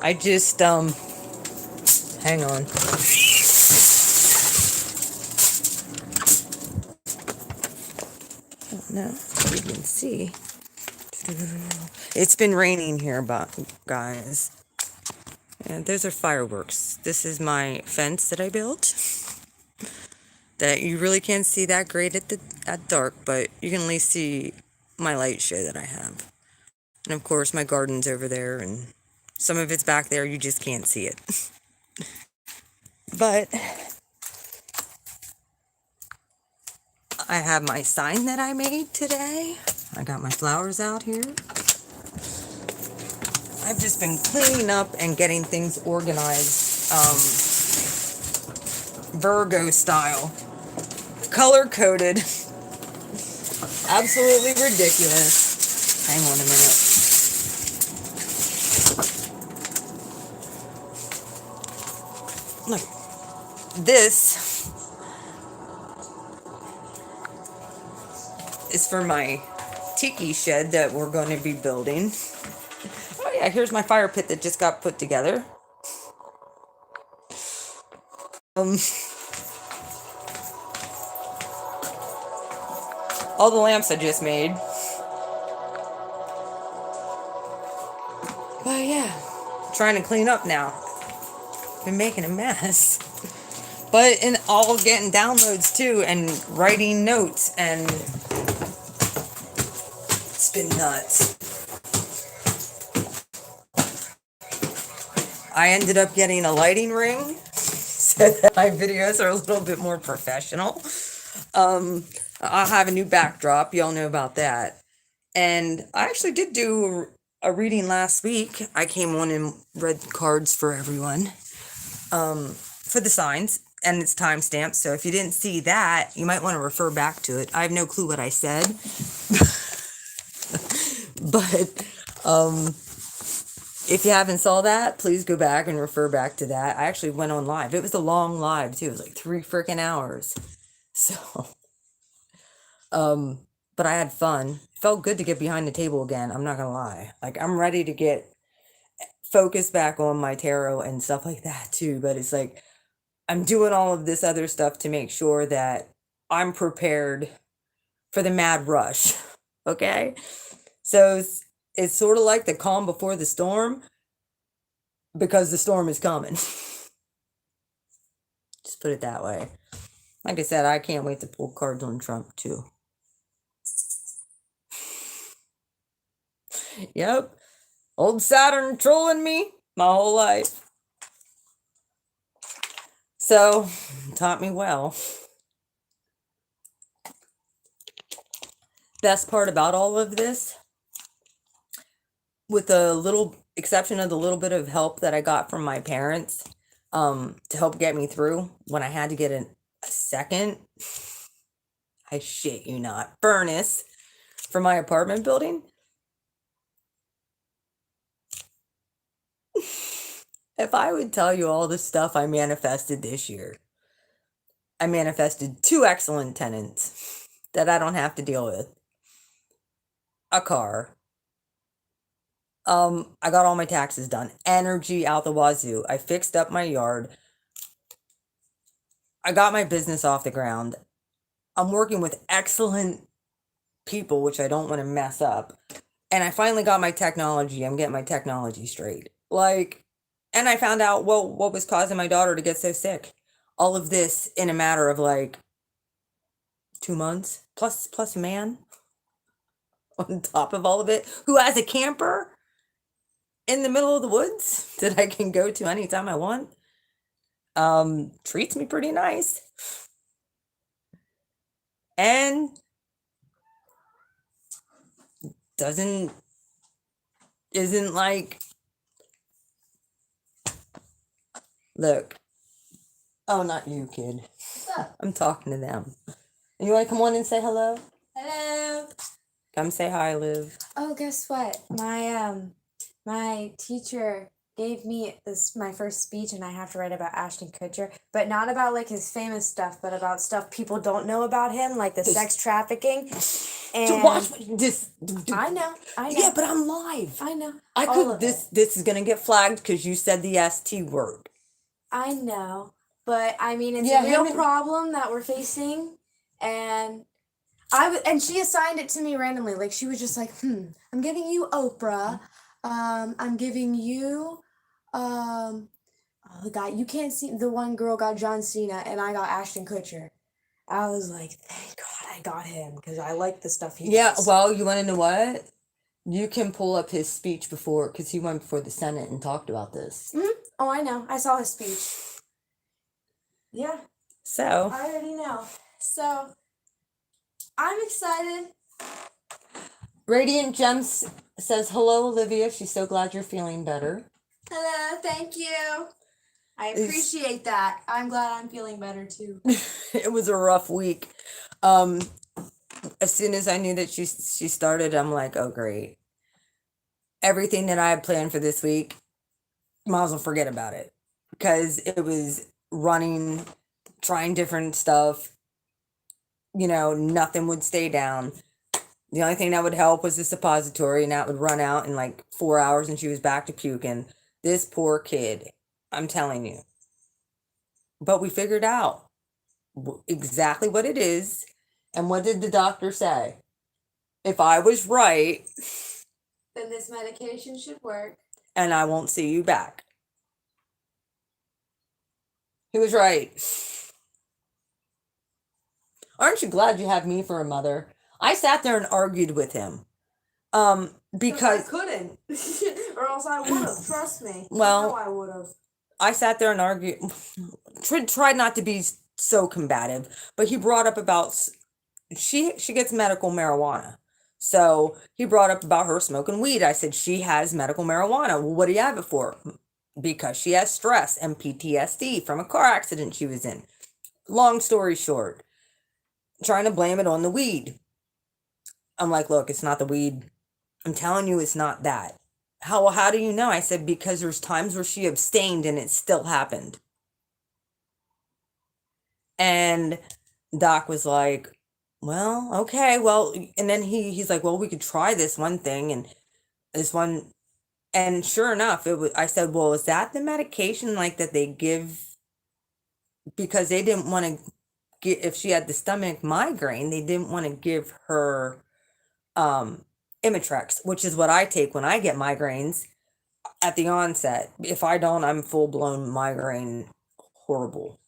A: I just hang on. I don't know if you can see. It's been raining here, guys. And those are fireworks. This is my fence that I built. That you really can't see that great at dark, but you can at least see my light show that I have. And of course, my garden's over there, and some of it's back there. You just can't see it. But I have my sign that I made today. I got my flowers out here. I've just been cleaning up and getting things organized, Virgo style. Color coded. Absolutely ridiculous. Hang on a minute. Look, this is for my tiki shed that we're going to be building. Oh yeah, here's my fire pit that just got put together. All the lamps I just made. But yeah, trying to clean up now. Been making a mess. But in all getting downloads too and writing notes and it's been nuts. I ended up getting a lighting ring. so that my videos are a little bit more professional. I'll have a new backdrop. Y'all know about that. And I actually did do a reading last week. I came on and read cards for everyone, for the signs, and it's timestamped. So if you didn't see that, you might want to refer back to it. I have no clue what I said, but if you haven't saw that, please go back and refer back to that. I actually went on live. It was a long live too. It was like 3 freaking hours. So, but I had fun. Felt good to get behind the table again. I'm not gonna lie. Like, I'm ready to get focused back on my tarot and stuff like that too. But it's like, I'm doing all of this other stuff to make sure that I'm prepared for the mad rush. Okay? So it's sort of like the calm before the storm, because the storm is coming. Just put it that way. Like I said, I can't wait to pull cards on Trump too. Yep. Old Saturn trolling me my whole life. So, taught me well. Best part about all of this, with the little exception of the little bit of help that I got from my parents, to help get me through when I had to get a second, I shit you not, furnace for my apartment building. If I would tell you all the stuff I manifested this year, I manifested 2 excellent tenants that I don't have to deal with, a car. I got all my taxes done, energy out the wazoo. I fixed up my yard. I got my business off the ground. I'm working with excellent people, which I don't want to mess up. And I finally got my technology. I'm getting my technology straight. Like, and I found out what was causing my daughter to get so sick. All of this in a matter of like 2 months, plus man on top of all of it, who has a camper in the middle of the woods that I can go to anytime I want. Treats me pretty nice. And isn't like, look, oh, not you, kid.
B: What's up?
A: I'm talking to them. You want to come on and say hello?
B: Hello.
A: Come say hi, Liv.
B: Oh, guess what? My teacher gave me my first speech, and I have to write about Ashton Kutcher, but not about like his famous stuff, but about stuff people don't know about him, like the sex trafficking. And
A: To watch this.
B: I know.
A: Yeah, but I'm live.
B: I know.
A: I
B: all
A: could.
B: of
A: This
B: it.
A: is gonna get flagged because you said the ST word.
B: I know, but I mean, it's
A: Yeah,
B: a real problem that we're facing, and and she assigned it to me randomly. Like, she was just like, I'm giving you Oprah. I'm giving you, oh, the guy, you can't see, the one girl got John Cena, and I got Ashton Kutcher. I was like, thank God I got him, because I like the stuff he
A: Yeah,
B: does.
A: well, you want to know what? You can pull up his speech before, because he went before the Senate and talked about this.
B: Oh, I know. I saw his speech. Yeah,
A: So,
B: I already know. So, I'm excited.
A: Radiant Gems says, hello, Olivia. She's so glad you're feeling better.
B: Hello, thank you. I
A: It's-
B: appreciate that. I'm glad I'm feeling better too.
A: It was a rough week. As soon as I knew that she started, I'm like, oh, great. Everything that I had planned for this week, might as well forget about it, because it was running, trying different stuff. You know, nothing would stay down. The only thing that would help was the suppository, and that would run out in like 4 hours, and she was back to puking. This poor kid, I'm telling you. But we figured out exactly what it is. And what did the doctor say? If I was right,
B: Then this medication should work.
A: and I won't see you back. He was right. Aren't you glad you have me for a mother? I sat there and argued with him. Because
B: I couldn't, or else I would have. Trust me.
A: Well,
B: I know I would have.
A: I sat there and argued, tried not to be so combative, but he brought up about she gets medical marijuana. So he brought up about her smoking weed. I said she has medical marijuana. Well, what do you have it for? Because she has stress and PTSD from a car accident she was in. Long story short, trying to blame it on the weed. I'm like, look, it's not the weed. I'm telling you, it's not that. How do you know? I said, because there's times where she abstained and it still happened. And Doc was like, well, okay, well, and then he's like, well, we could try this one thing and this one, and sure enough, it was. I said, well, is that the medication like that they give because they didn't want to get if she had the stomach migraine, they didn't want to give her Imitrex, which is what I take when I get migraines at the onset. If I don't, I'm full blown migraine horrible.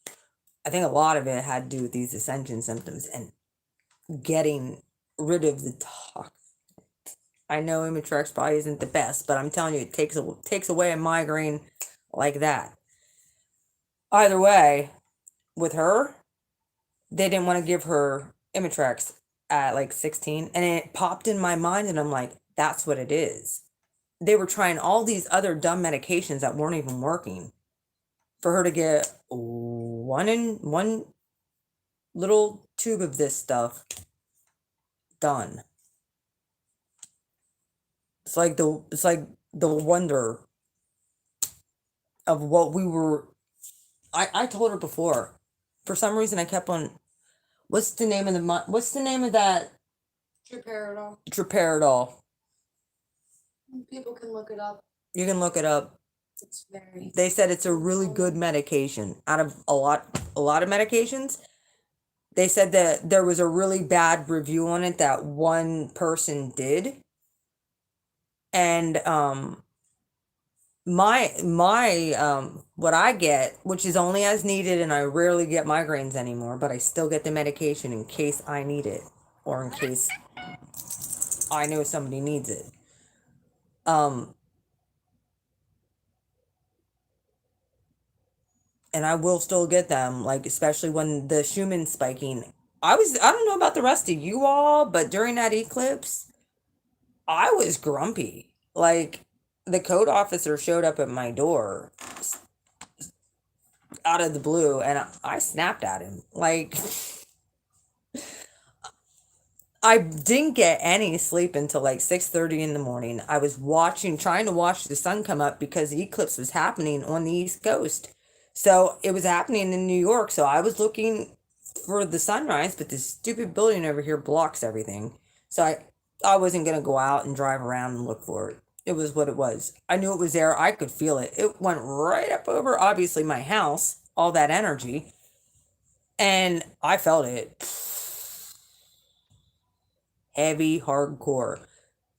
A: I think a lot of it had to do with these ascension symptoms and getting rid of the tox. I know Imitrex probably isn't the best, but I'm telling you, it takes away a migraine like that. Either way, with her, they didn't want to give her Imitrex at like 16, and it popped in my mind, and I'm like, that's what it is. They were trying all these other dumb medications that weren't even working for her to get one little tube of this stuff done. It's like the wonder of what we were. I told her before. For some reason, I kept on. What's the name of that
B: Droperidol.
A: Droperidol?
B: People can look it up.
A: You can look it up.
B: It's very.
A: They said it's a really good medication. Out of a lot of medications, they said that there was a really bad review on it that one person did, and my what I get, which is only as needed, and I rarely get migraines anymore, but I still get the medication in case I need it or in case I know somebody needs it. And I will still get them, like especially when the Schumann spiking. I don't know about the rest of you all, but during that eclipse, I was grumpy. Like the code officer showed up at my door out of the blue, and I snapped at him. Like I didn't get any sleep until like 6:30 in the morning. I was trying to watch the sun come up because the eclipse was happening on the East Coast. So it was happening in New York. So I was looking for the sunrise, but this stupid building over here blocks everything. So I wasn't going to go out and drive around and look for it. It was what it was. I knew it was there. I could feel it. It went right up over, obviously, my house, all that energy. And I felt it. Heavy, hardcore.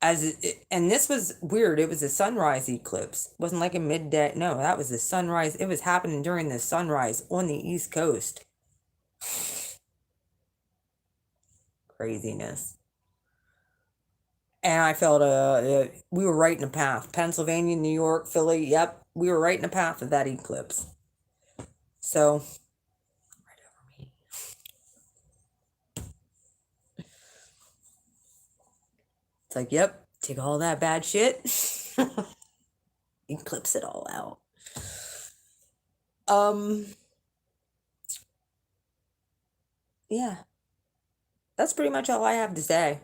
A: And this was weird. It was a sunrise eclipse. It wasn't like a midday. No, that was the sunrise. It was happening during the sunrise on the East Coast. Craziness. And I felt we were right in the path. Pennsylvania, New York, Philly. Yep, we were right in the path of that eclipse. So, right over me. It's like, yep, take all that bad shit, eclipse it all out. Yeah, that's pretty much all I have to say.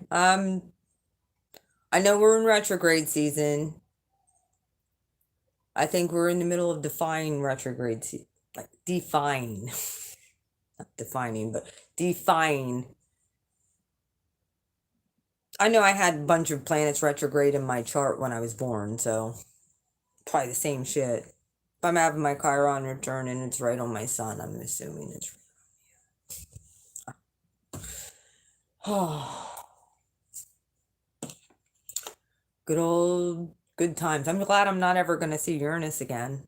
A: I know we're in retrograde season. I think we're in the middle of defying retrograde like defying, not defining, but defying. I know I had a bunch of planets retrograde in my chart when I was born, so probably the same shit. If I'm having my Chiron return and it's right on my sun, I'm assuming it's right. Good times. I'm glad I'm not ever going to see Uranus again.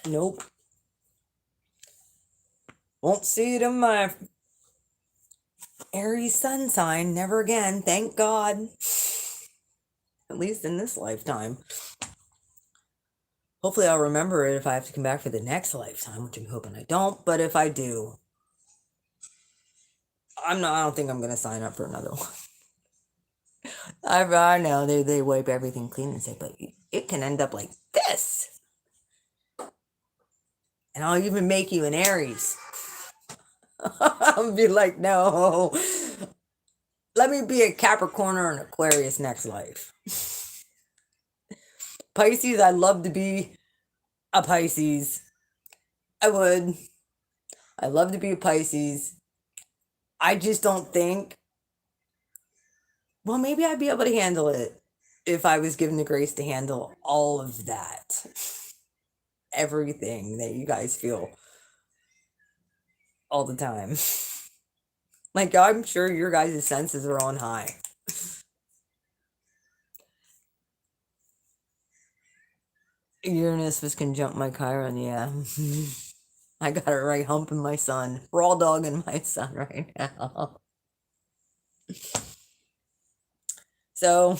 A: Nope. Won't see it in my Aries sun sign. Never again. Thank God. at least in this lifetime. Hopefully I'll remember it if I have to come back for the next lifetime, which I'm hoping I don't. But if I do, I don't think I'm gonna sign up for another one. I know they wipe everything clean and say, but it can end up like this. And I'll even make you an Aries. I'll be like, no. Let me be a Capricorn or an Aquarius next life. Pisces, I'd love to be a Pisces. I would. I'd love to be a Pisces. I just don't think, well, maybe I'd be able to handle it if I was given the grace to handle all of that. Everything that you guys feel all the time. Like, I'm sure your guys' senses are on high. Uranus was conjunct my Chiron, yeah. I got it right humping my son. Raw dogging my son right now. So,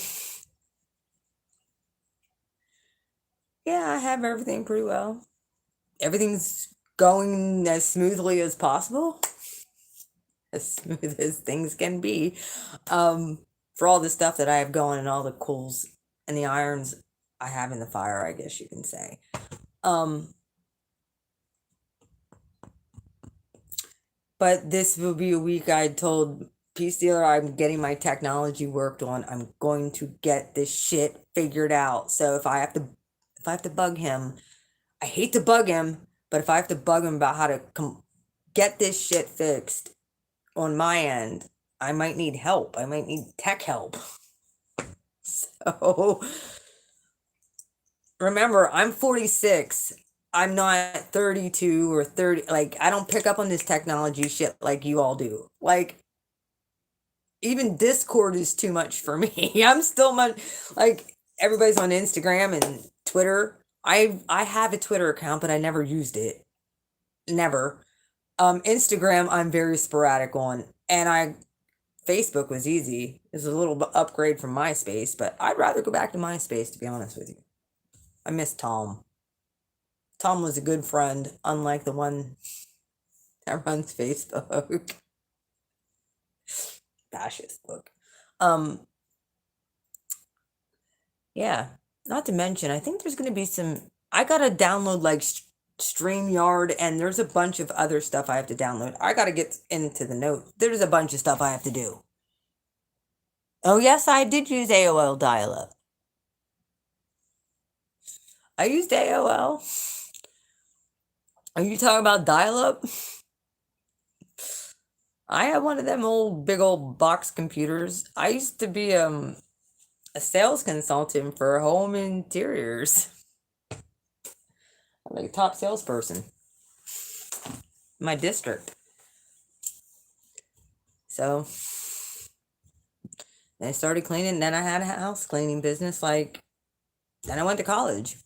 A: yeah, I have everything pretty well. Everything's going as smoothly as possible. As smooth as things can be. For all the stuff that I have going and all the coals and the irons I have in the fire, I guess you can say. But this will be a week I told Peace Dealer I'm getting my technology worked on. I'm going to get this shit figured out. So if I have to bug him, I hate to bug him, but if I have to bug him about how to get this shit fixed on my end, I might need help. I might need tech help. So remember, I'm 46. I'm not 32 or 30. Like, I don't pick up on this technology shit like you all do. Like, even Discord is too much for me. I'm still much like everybody's on Instagram and Twitter. I have a Twitter account, but I never used it. Never. Instagram, I'm very sporadic on, and Facebook was easy. It's a little upgrade from MySpace, but I'd rather go back to MySpace, to be honest with you. I miss Tom. Tom was a good friend, unlike the one that runs Facebook. Fascist book. Yeah. Not to mention, I think there's going to be I got to download like StreamYard, and there's a bunch of other stuff I have to download. I got to get into the note. There's a bunch of stuff I have to do. Oh, yes, I did use AOL dial-up. I used AOL. Are you talking about dial-up? I had one of them big old box computers. I used to be a sales consultant for home interiors. I'm like a top salesperson in my district. So I started cleaning, then I had a house cleaning business, then I went to college.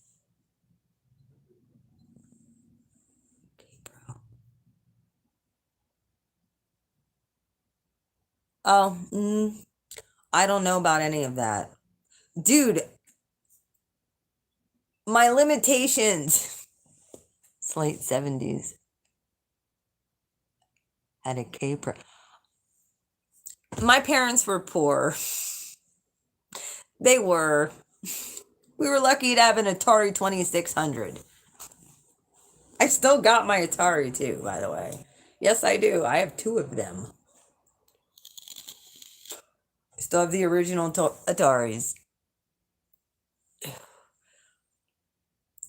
A: Oh, I don't know about any of that. Dude, my limitations. It's late 70s. Had a K-Pro. My parents were poor. They were. We were lucky to have an Atari 2600. I still got my Atari too, by the way. Yes, I do. I have 2 of them. I still have the original Ataris.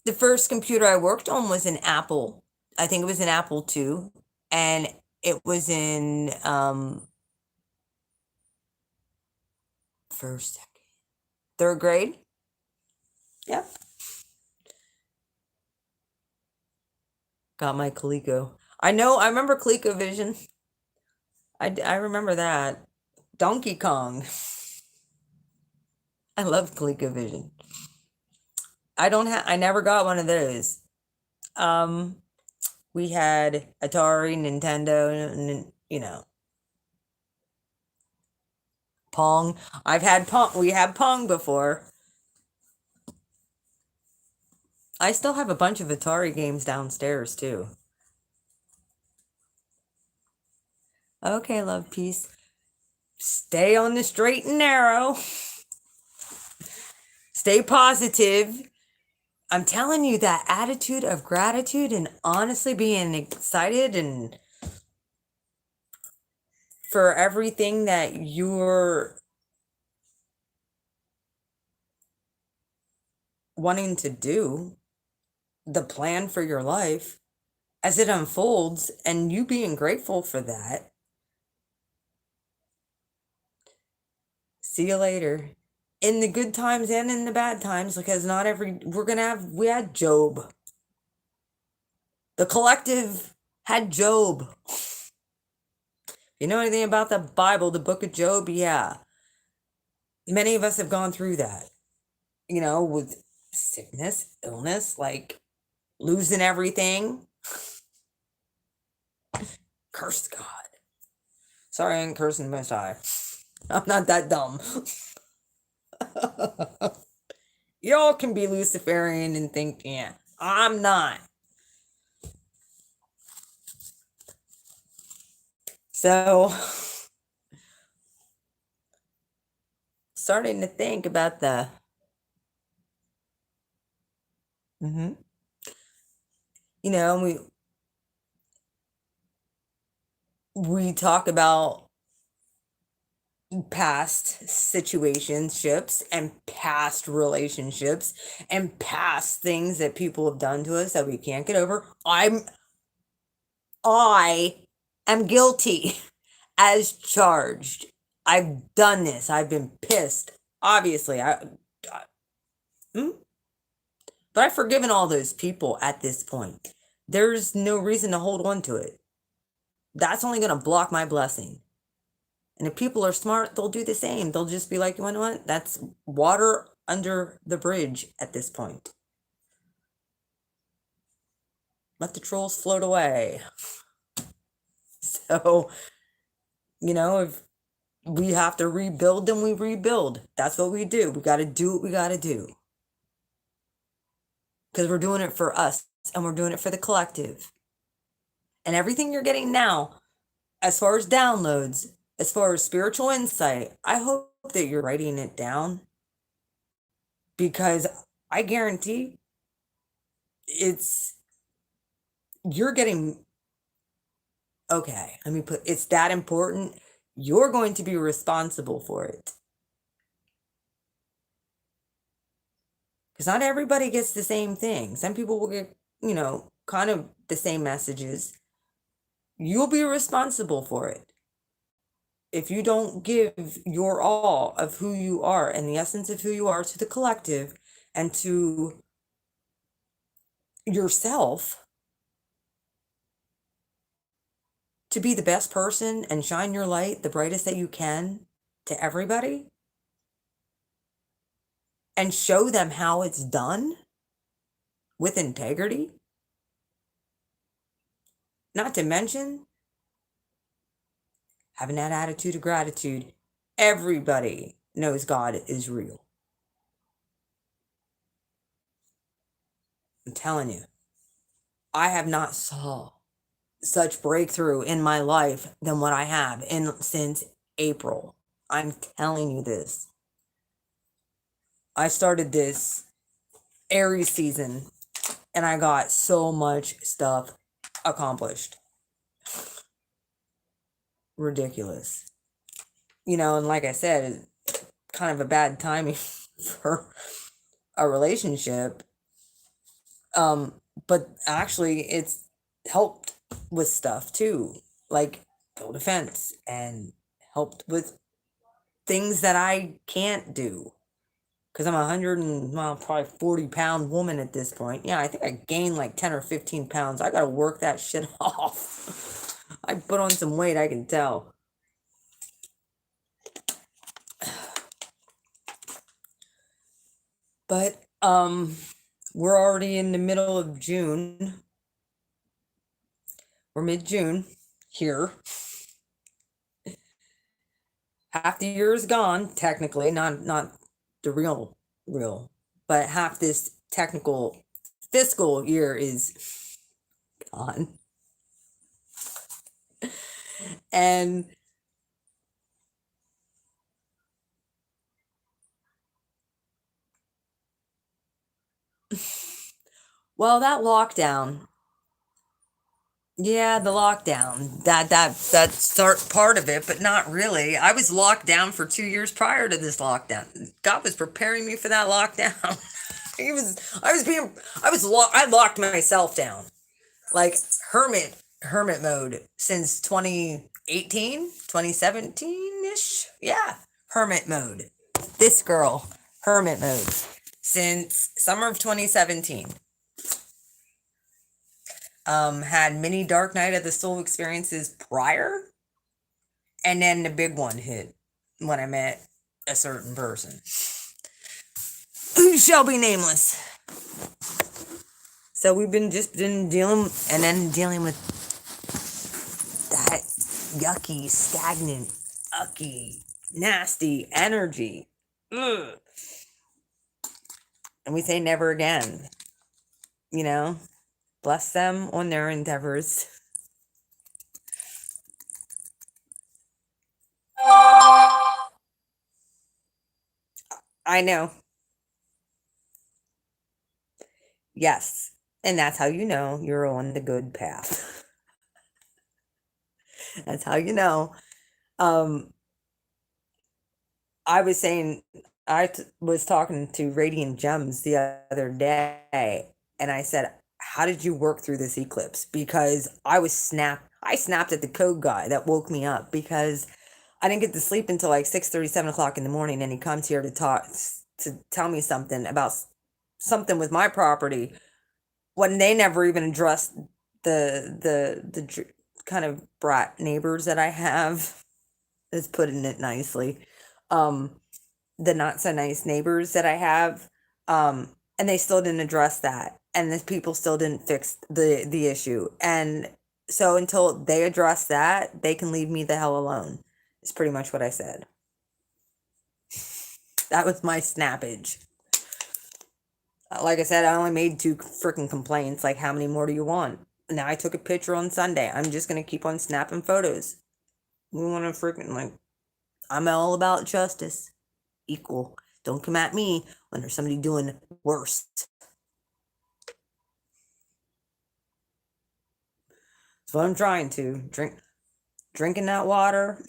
A: The first computer I worked on was an Apple. I think it was an Apple II. And it was in first, second, 3rd grade. Yep. Got my Coleco. I remember ColecoVision. I remember that. Donkey Kong. I love ColecoVision. I never got one of those. We had Atari, Nintendo, and Pong. I've had Pong. We had Pong before. I still have a bunch of Atari games downstairs too. Okay, love, peace. Stay on the straight and narrow. Stay positive. I'm telling you, that attitude of gratitude and honestly being excited and for everything that you're wanting to do, the plan for your life as it unfolds, and you being grateful for that. See you later. In the good times and in the bad times, because not every, we had Job. The collective had Job. You know anything about the Bible, the book of Job? Yeah. Many of us have gone through that, with sickness, illness, like losing everything. Curse God. Sorry, I ain't cursing the Most High. I'm not that dumb. Y'all can be Luciferian and think, yeah, I'm not. So, starting to think about the we talk about past situationships and past relationships and past things that people have done to us that we can't get over. I am guilty as charged. I've done this. I've been pissed. Obviously, but I've forgiven all those people at this point. There's no reason to hold on to it. That's only going to block my blessing. And if people are smart, they'll do the same. They'll just be like, you know what? That's water under the bridge at this point. Let the trolls float away. So, if we have to rebuild, then we rebuild. That's what we do. We got to do what we got to do. Because we're doing it for us and we're doing it for the collective. And everything you're getting now, as far as downloads, as far as spiritual insight, I hope that you're writing it down. Because I guarantee you're getting, okay, it's that important. You're going to be responsible for it. Because not everybody gets the same thing. Some people will get, kind of the same messages. You'll be responsible for it. If you don't give your all of who you are and the essence of who you are to the collective and to yourself, to be the best person and shine your light the brightest that you can to everybody and show them how it's done with integrity. Not to mention having that attitude of gratitude. Everybody knows God is real. I'm telling you, I have not saw such breakthrough in my life than what I have since April. I'm telling you this. I started this Aries season and I got so much stuff accomplished. Ridiculous. And like I said, it's kind of a bad timing for a relationship. But actually it's helped with stuff too, like build a fence and helped with things that I can't do. Because I'm 40-pound woman at this point. Yeah, I think I gained like 10 or 15 pounds. I got to work that shit off. I put on some weight, I can tell. But we're already in the middle of June. We're mid-June here. Half the year is gone, technically, not the real, but half this technical fiscal year is gone. And well, that lockdown, yeah, the lockdown, that's start part of it, but not really. I was locked down for 2 years prior to this lockdown. God was preparing me for that lockdown. He was, I was being, I locked myself down like hermit mode since 2018, 2017 ish. Yeah, hermit mode. This girl, hermit mode since summer of 2017. Had many dark night of the soul experiences prior, and then the big one hit when I met a certain person who shall be nameless. So we've been dealing, and then dealing with that yucky, stagnant, ucky, nasty energy. Ugh. And we say never again. You know, bless them on their endeavors. I know. Yes. And that's how you know you're on the good path. That's how you know. Um, I was saying, was talking to Radiant Gems the other day, and I said, "How did you work through this eclipse?" Because I snapped at the code guy that woke me up because I didn't get to sleep until like 6:30, 7 o'clock in the morning, and he comes here to tell me something about something with my property when they never even addressed the kind of brat neighbors that I have. Is putting it nicely. Um, the not so nice neighbors that I have, and they still didn't address that, and the people still didn't fix the issue, and so until they address that, they can leave me the hell alone. Is pretty much what I said. That was my snappage. Like I said, I only made 2 freaking complaints. Like, how many more do you want? Now I took a picture on Sunday. I'm just gonna keep on snapping photos. We want to freaking like. I'm all about justice, equal. Don't come at me when there's somebody doing worse. That's what I'm trying to drinking that water.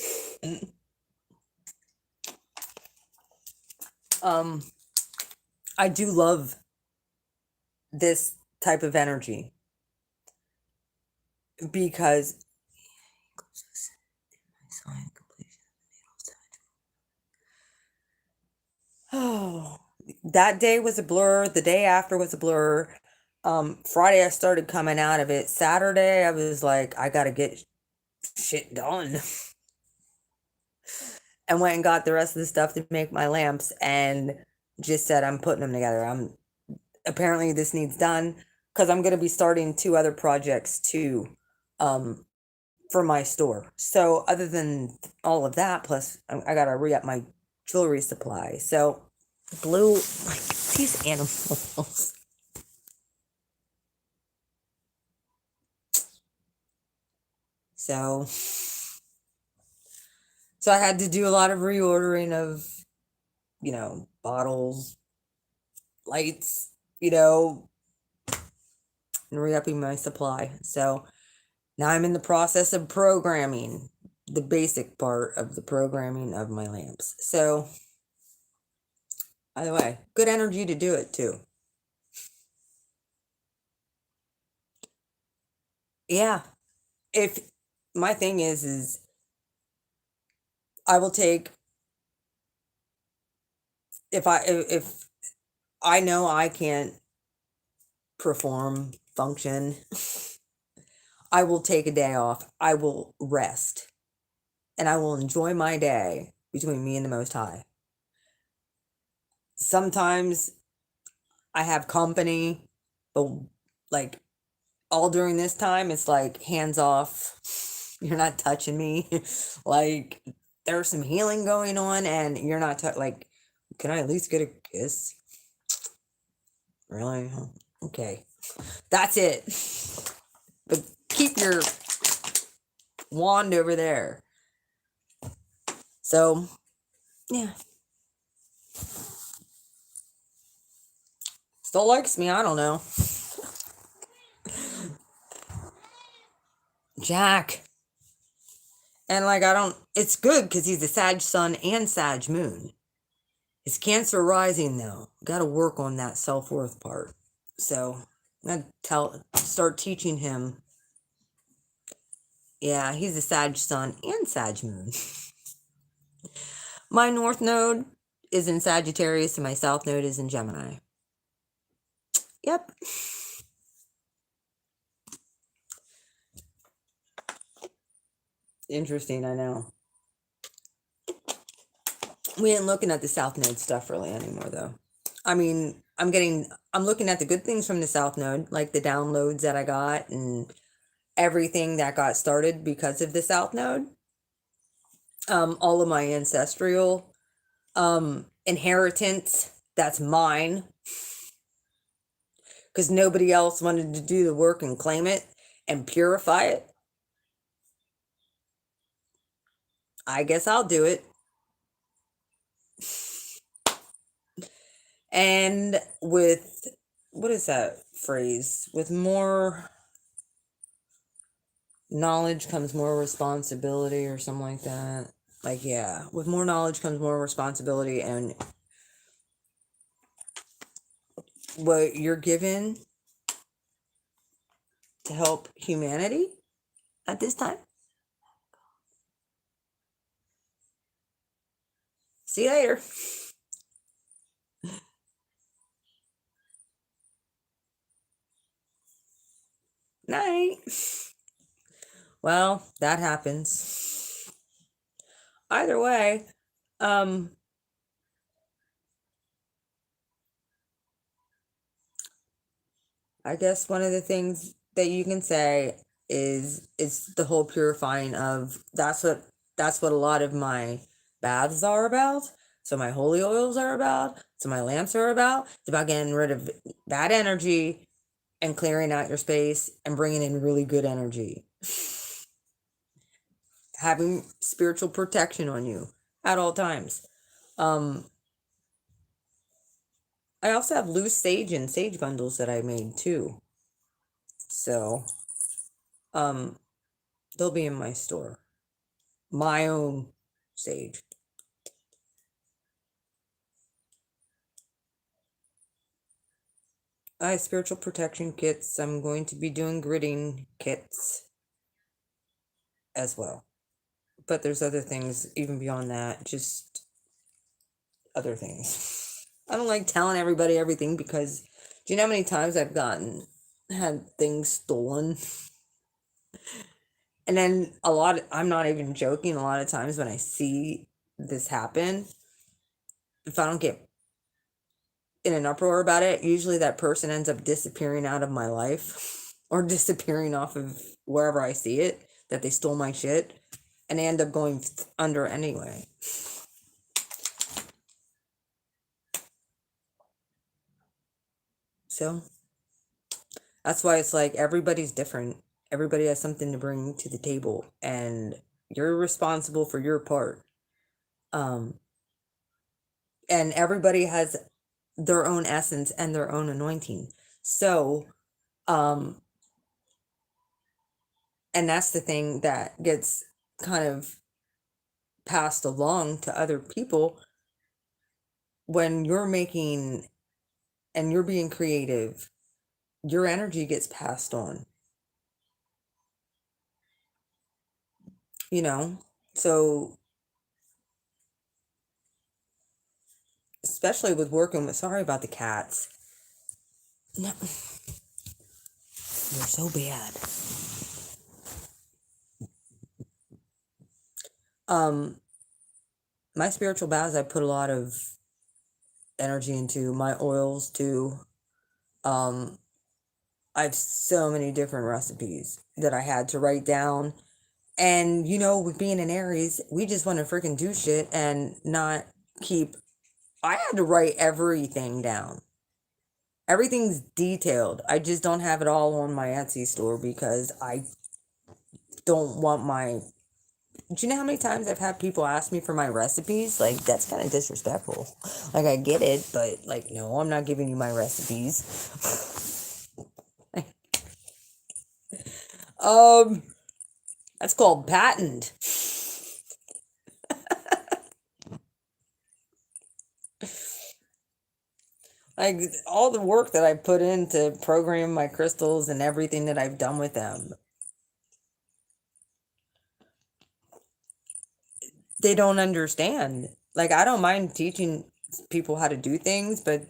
A: um, I do love this type of energy because oh, that day was a blur. The day after was a blur. Friday I started coming out of it. Saturday I was like, I gotta get shit done. And went and got the rest of the stuff to make my lamps and just said I'm putting them together. I'm apparently this needs done because I'm gonna be starting 2 other projects too, for my store. So other than all of that, plus I gotta re-up my jewelry supply. So blue, like these animals. So I had to do a lot of reordering of, bottles, lights, and re-upping my supply. So now I'm in the process of programming the basic part of the programming of my lamps. So by the way, good energy to do it too. Yeah. If my thing is I will take if I know I can't perform function, I will take a day off. I will rest. And I will enjoy my day between me and the Most High. Sometimes I have company, but like all during this time, it's like hands off. You're not touching me. Like there's some healing going on and you're not like, can I at least get a kiss? Really? Okay. That's it. But keep your wand over there. So, yeah. Still likes me, I don't know. Jack. And like, it's good because he's a Sag Sun and Sag Moon. His Cancer rising, though. Got to work on that self-worth part. So, I'm going to start teaching him. Yeah, he's a Sag Sun and Sag Moon. My North Node is in Sagittarius and my South Node is in Gemini. Yep. Interesting, I know. We ain't looking at the South Node stuff really anymore, though. I mean, I'm looking at the good things from the South Node, like the downloads that I got and everything that got started because of the South Node. All of my ancestral inheritance, that's mine. Because nobody else wanted to do the work and claim it and purify it. I guess I'll do it. And with, what is that phrase? With more knowledge comes more responsibility or something like that. Like, yeah, with more knowledge comes more responsibility, and what you're given to help humanity at this time. See you later. Night. Well, that happens. Either way, I guess one of the things that you can say is it's the whole purifying of that's what a lot of my baths are about. So my holy oils are about. So my lamps are about. It's about getting rid of bad energy and clearing out your space and bringing in really good energy. Having spiritual protection on you at all times. I also have loose sage and sage bundles that I made too. So, they'll be in my store. My own sage. I have spiritual protection kits. I'm going to be doing gridding kits as well. But there's other things even beyond that, just other things. I don't like telling everybody everything because do you know how many times I've had things stolen? And then I'm not even joking, a lot of times when I see this happen, if I don't get in an uproar about it, usually that person ends up disappearing out of my life or disappearing off of wherever I see it, that they stole my shit, and they end up going under anyway. So that's why it's like everybody's different. Everybody has something to bring to the table, and you're responsible for your part. And everybody has their own essence and their own anointing. So, and that's the thing that gets kind of passed along to other people when you're making and you're being creative, your energy gets passed on. So especially with working with, sorry about the cats. No, they're so bad. My spiritual baths, I put a lot of energy into my oils too. I have so many different recipes that I had to write down And with being in Aries, we just want to freaking do shit and not keep. I had to write everything down. Everything's detailed. I just don't have it all on my Etsy store because I don't want my. Do you know how many times I've had people ask me for my recipes? Like, that's kind of disrespectful. Like, I get it, but like, no, I'm not giving you my recipes. That's called patent. Like, all the work that I put into program my crystals and everything that I've done with them, they don't understand. Like, I don't mind teaching people how to do things, but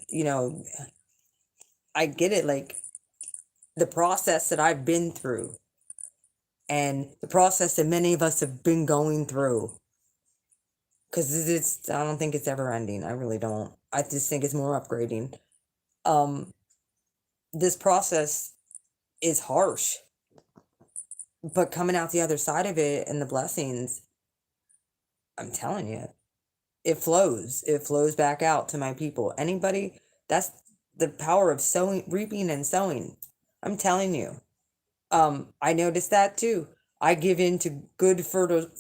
A: I get it. Like, the process that I've been through and the process that many of us have been going through, because I don't think it's ever ending. I really don't. I just think it's more upgrading. This process is harsh, but coming out the other side of it and the blessings, I'm telling you, it flows back out to my people. Anybody, that's the power of sowing, reaping and sowing. I'm telling you. I noticed that too. I give into good fertile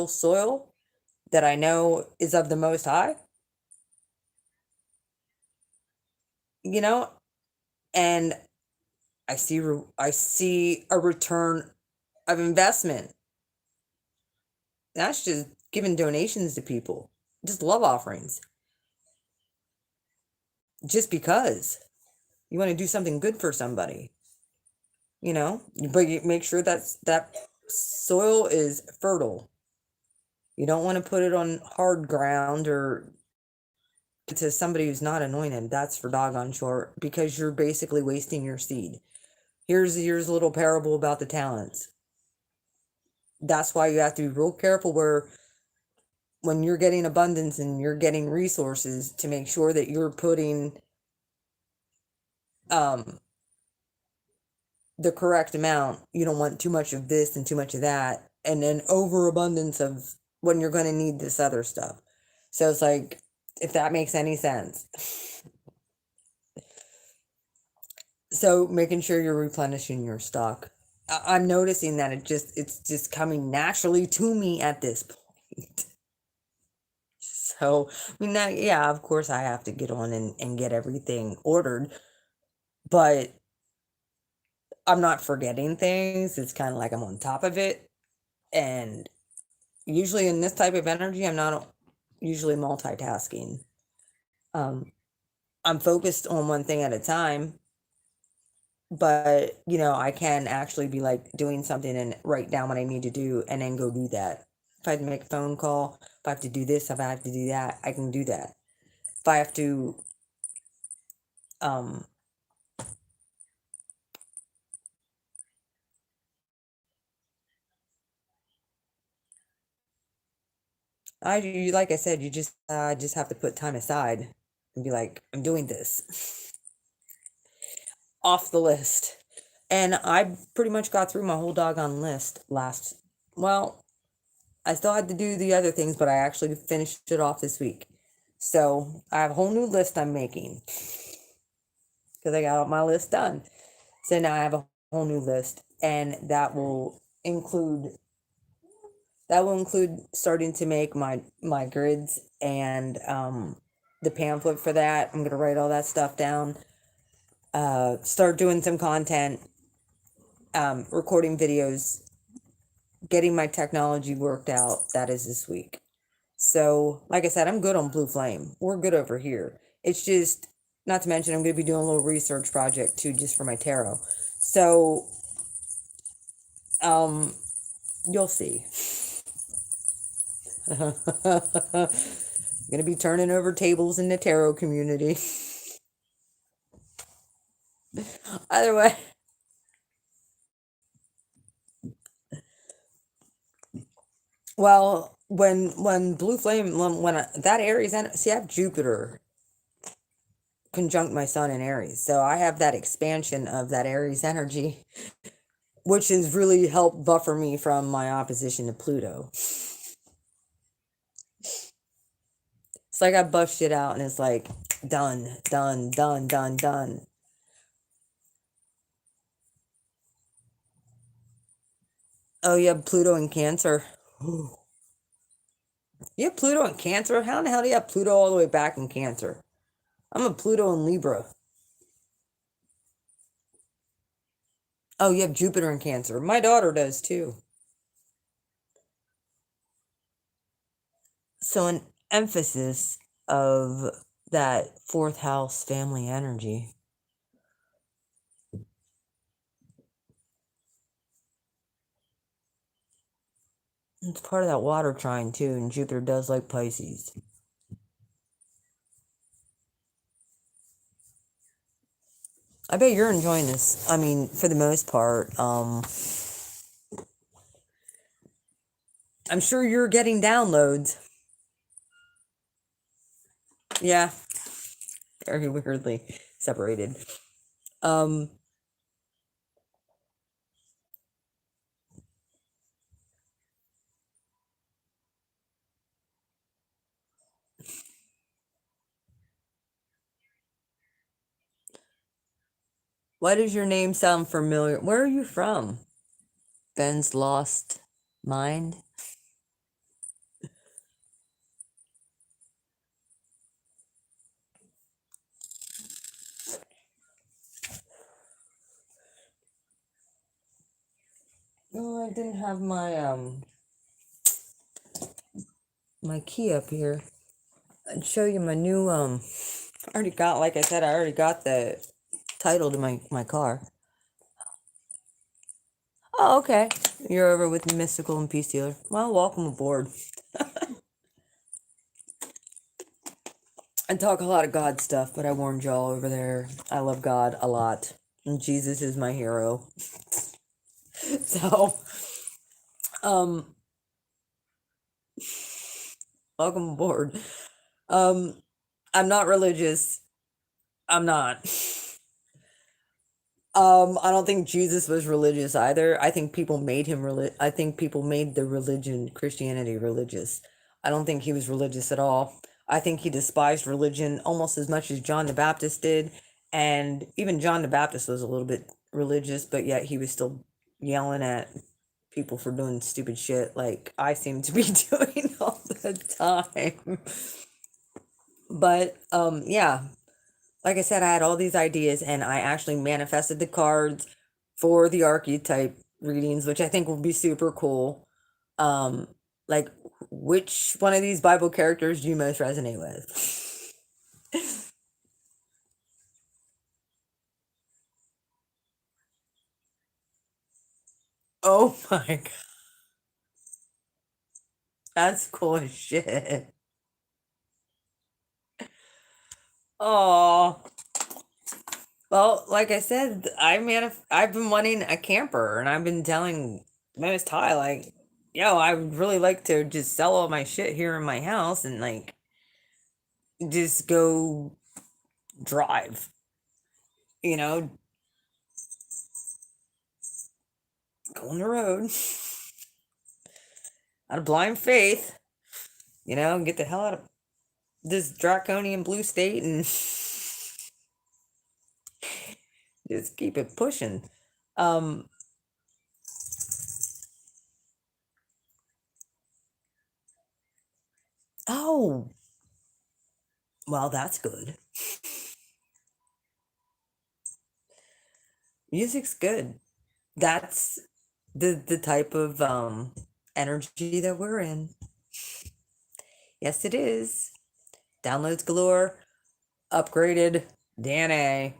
A: soil that I know is of the Most High, you know, and I see a return of investment. That's just giving donations to people, just love offerings, just because you want to do something good for somebody, but you make sure that soil is fertile. You don't want to put it on hard ground or to somebody who's not anointed. That's for doggone sure, because you're basically wasting your seed. Here's a little parable about the talents. That's why you have to be real careful when you're getting abundance and you're getting resources, to make sure that you're putting the correct amount. You don't want too much of this and too much of that, and then overabundance of when you're going to need this other stuff. So it's like, if that makes any sense. So making sure you're replenishing your stock. I'm noticing that it's just coming naturally to me at this point. So, I mean, yeah, of course I have to get on and get everything ordered, but I'm not forgetting things. It's kind of like I'm on top of it. And usually in this type of energy, I'm not usually multitasking. I'm focused on one thing at a time, but I can actually be like doing something and write down what I need to do and then go do that. If I have to make a phone call, if I have to do this, if I have to do that, I can do that. If I have to um like I said, you just have to put time aside and be like, I'm doing this. Off the list. And I pretty much got through my whole doggone list well, I still had to do the other things, but I actually finished it off this week. So I have a whole new list I'm making because I got my list done. So now I have a whole new list, and that will include starting to make my grids and the pamphlet for that. I'm gonna write all that stuff down. Start doing some content, recording videos, getting my technology worked out. That is this week. So, like I said, I'm good on Blue Flame. We're good over here. It's just, not to mention, I'm going to be doing a little research project too, just for my tarot. So, you'll see. Going to be turning over tables in the tarot community. Either way. Well, when Blue Flame, that Aries, see, I have Jupiter conjunct my sun in Aries, so I have that expansion of that Aries energy which has really helped buffer me from my opposition to Pluto. It's like I buff shit out and it's like done, done, done, done, done. Oh, you have Pluto in Cancer. You have Pluto in Cancer? How in the hell do you have Pluto all the way back in Cancer? I'm a Pluto in Libra. Oh, you have Jupiter in Cancer. My daughter does too. So an emphasis of that fourth house family energy. It's part of that water trine too, and Jupiter does like Pisces. I bet you're enjoying this. I mean, for the most part. I'm sure you're getting downloads. Yeah. Very weirdly separated. Why does your name sound familiar? Where are you from? Ben's Lost Mind? No, I didn't have my key up here. I'd show you my new I already got, like I said, I already got the title to my car. Oh, okay. You're over with Mystical and Peace Dealer. Well, welcome aboard. I talk a lot of God stuff, but I warned y'all over there. I love God a lot. And Jesus is my hero. So, welcome aboard. I'm not religious. I'm not. I don't think Jesus was religious either. I think people made him I think people made the religion, Christianity, religious. I don't think he was religious at all. I think he despised religion almost as much as John the Baptist did. And even John the Baptist was a little bit religious, but yet he was still yelling at people for doing stupid shit like I seem to be doing all the time. But yeah, like I said, I had all these ideas and I actually manifested the cards for the archetype readings, which I think will be super cool. Like, which one of these Bible characters do you most resonate with? Oh my god, that's cool as shit. Oh, well, like I said, I've been wanting a camper, and I've been telling Most High, like, yo, I would really like to just sell all my shit here in my house and like just go drive, you know, go on the road out of blind faith, and get the hell out of this draconian blue state and just keep it pushing. Um, oh, well, that's good. Music's good. That's the type of energy that we're in. Yes, it is. Downloads galore, upgraded DNA.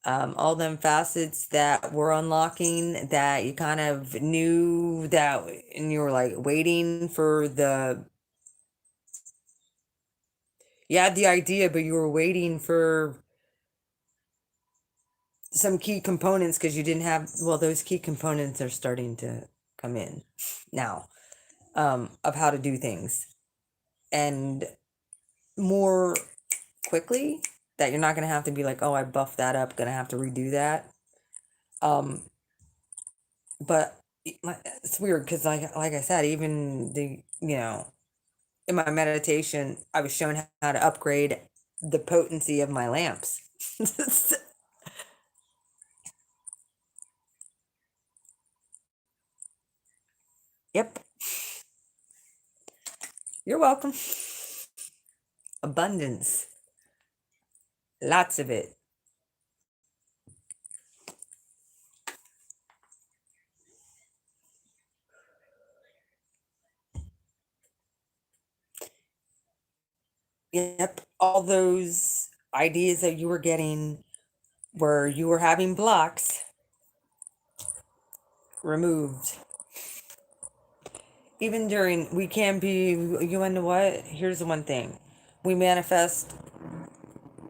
A: All them facets that were unlocking that you kind of knew that, and you were like waiting for you had the idea, but you were waiting for some key components because you didn't have, well, those key components are starting to come in now, of how to do things and more quickly, that you're not going to have to be like, oh, I buffed that up, gonna have to redo that. But it's weird because like I said, even in my meditation, I was shown how to upgrade the potency of my lamps. Yep, you're welcome. Abundance, lots of it. Yep, all those ideas that you were getting where you were having blocks removed. Even during, we can be, you know what? Here's the one thing, we manifest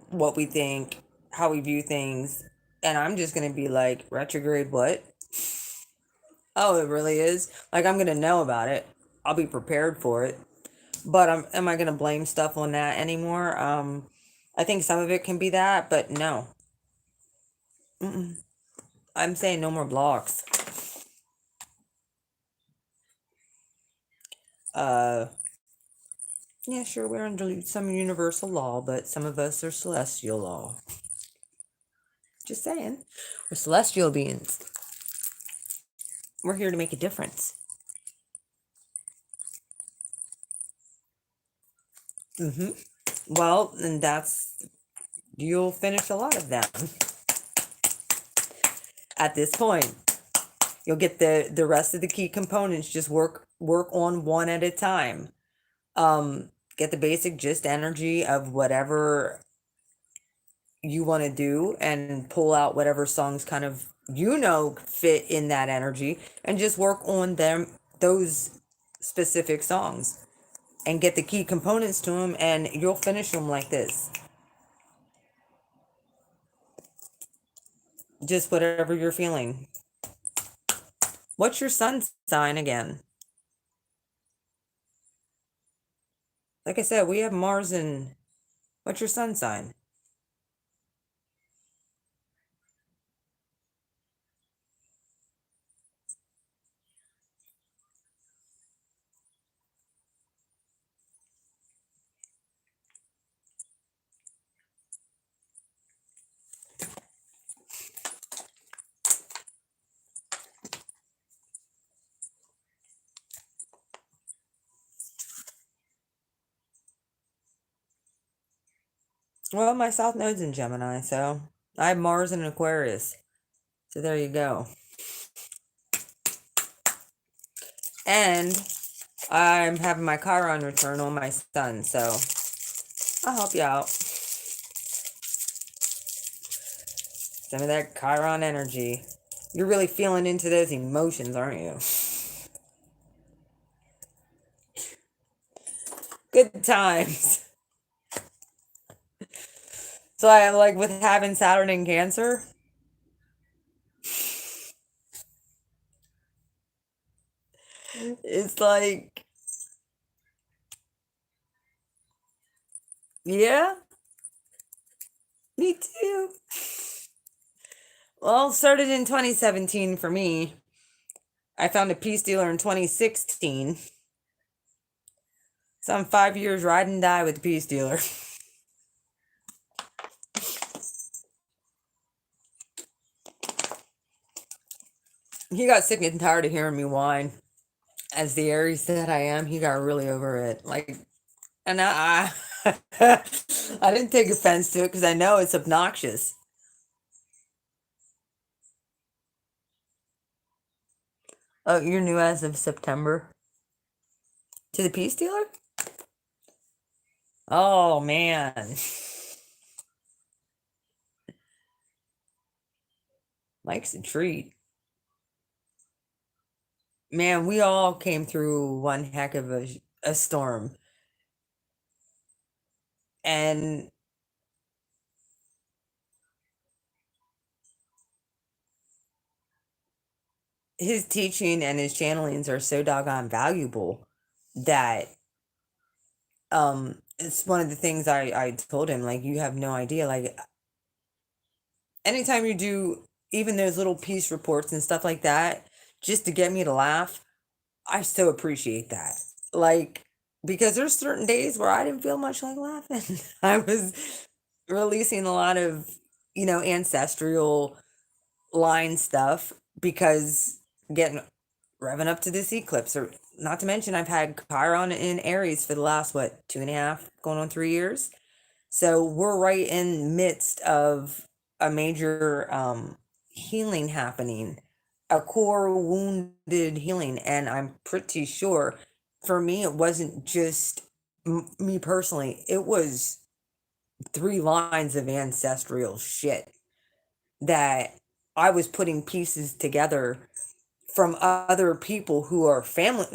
A: what we think, how we view things, and I'm just going to be like, retrograde what? Oh, it really is? Like, I'm going to know about it. I'll be prepared for it. But am I going to blame stuff on that anymore? I think some of it can be that, but no. Mm-mm. I'm saying no more blocks. Uh, yeah, sure, we're under some universal law, but some of us are celestial law. Just saying. We're celestial beings. We're here to make a difference. Mm-hmm. Well, and you'll finish a lot of them at this point. You'll get the rest of the key components. Just work on one at a time. Get the basic just energy of whatever you want to do and pull out whatever songs kind of fit in that energy, and just work on those specific songs and get the key components to them, and you'll finish them like this. Just whatever you're feeling. What's your sun sign again? Like I said, we have Mars in. What's your sun sign? Well, my south node's in Gemini, so I have Mars in Aquarius. So there you go. And I'm having my Chiron return on my sun, so I'll help you out. Some of that Chiron energy. You're really feeling into those emotions, aren't you? Good times. So I like with having Saturn in Cancer. It's like, yeah, me too. Well, started in 2017 for me. I found a peace dealer in 2016. So I'm 5 years ride and die with the peace dealer. He got sick and tired of hearing me whine. As the Aries that I am, he got really over it. Like, and I didn't take offense to it because I know it's obnoxious. Oh, you're new as of September to the peace dealer? Oh man. Mike's a treat. Man, we all came through one heck of a storm. And his teaching and his channelings are so doggone valuable that it's one of the things I told him, like, you have no idea. Like, anytime you do even those little peace reports and stuff like that, just to get me to laugh, I so appreciate that. Like, because there's certain days where I didn't feel much like laughing. I was releasing a lot of, ancestral line stuff because getting revving up to this eclipse, or not to mention I've had Chiron in Aries for the last, what, 2.5, going on 3 years. So we're right in midst of a major healing happening, a core wounded healing. And I'm pretty sure for me, it wasn't just me personally, it was 3 lines of ancestral shit that I was putting pieces together from other people who are family,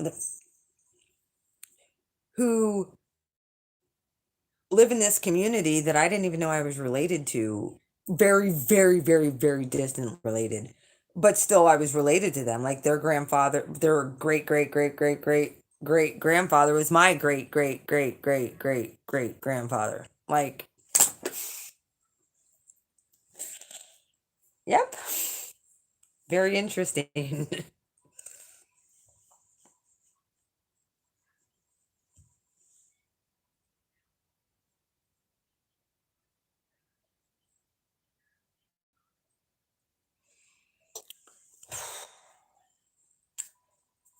A: who live in this community that I didn't even know I was related to. Very, very, very, very distant related. But still I was related to them. Like their grandfather, their great, great, great, great, great, great grandfather was my great, great, great, great, great, great grandfather. Like, yep. Very interesting.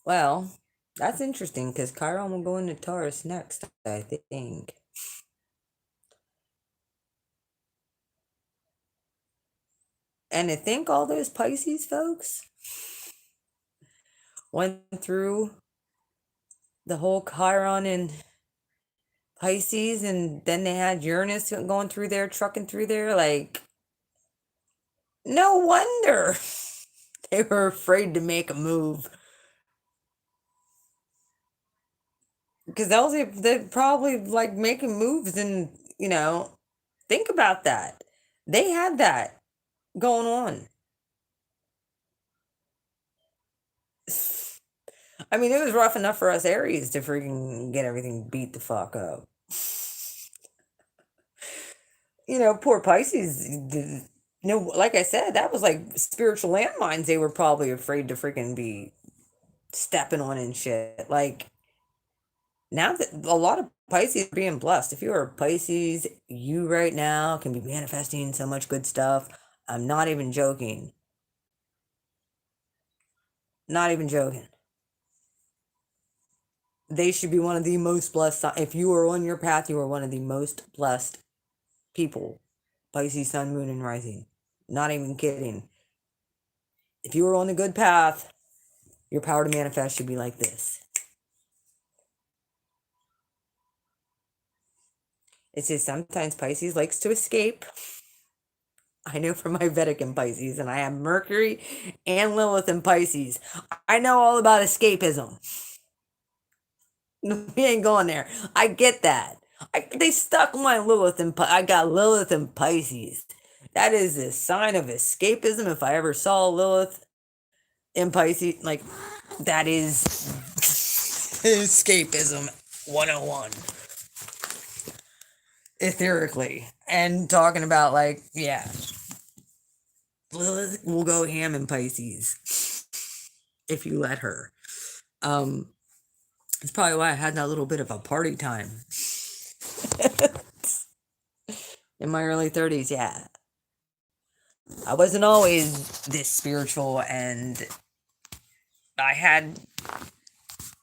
A: Well, that's interesting because Chiron will go into Taurus next, I think. And I think all those Pisces folks went through the whole Chiron and Pisces, and then they had Uranus going through there, trucking through there. Like, no wonder they were afraid to make a move. Because they're probably like making moves, and, think about that. They had that going on. I mean, it was rough enough for us Aries to freaking get everything beat the fuck up. Poor Pisces. Like I said, that was like spiritual landmines they were probably afraid to freaking be stepping on and shit. Like, now that a lot of Pisces are being blessed. If you're a Pisces, you right now can be manifesting so much good stuff. I'm not even joking. Not even joking. They should be one of the most blessed. If you are on your path, you are one of the most blessed people. Pisces, sun, moon, and rising. Not even kidding. If you are on a good path, your power to manifest should be like this. It says sometimes Pisces likes to escape. I know from my Vedic in Pisces, and I have Mercury and Lilith in Pisces. I know all about escapism. We ain't going there. I get that. They stuck my Lilith in I got Lilith in Pisces. That is a sign of escapism. If I ever saw Lilith in Pisces, like, that is escapism 101. Etherically. And talking about, like, yeah, Lilith will go ham in Pisces if you let her. It's probably why I had that little bit of a party time in my early 30s. Yeah, I wasn't always this spiritual, and I had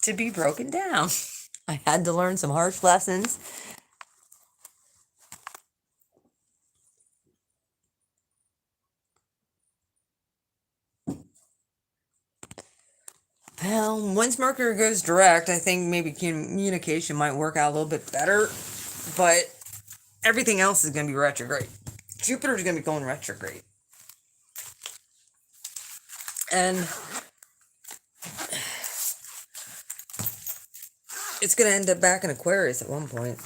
A: to be broken down. I had to learn some harsh lessons. Well, once Mercury goes direct, I think maybe communication might work out a little bit better, but everything else is going to be retrograde. Jupiter's going to be going retrograde. And it's going to end up back in Aquarius at one point.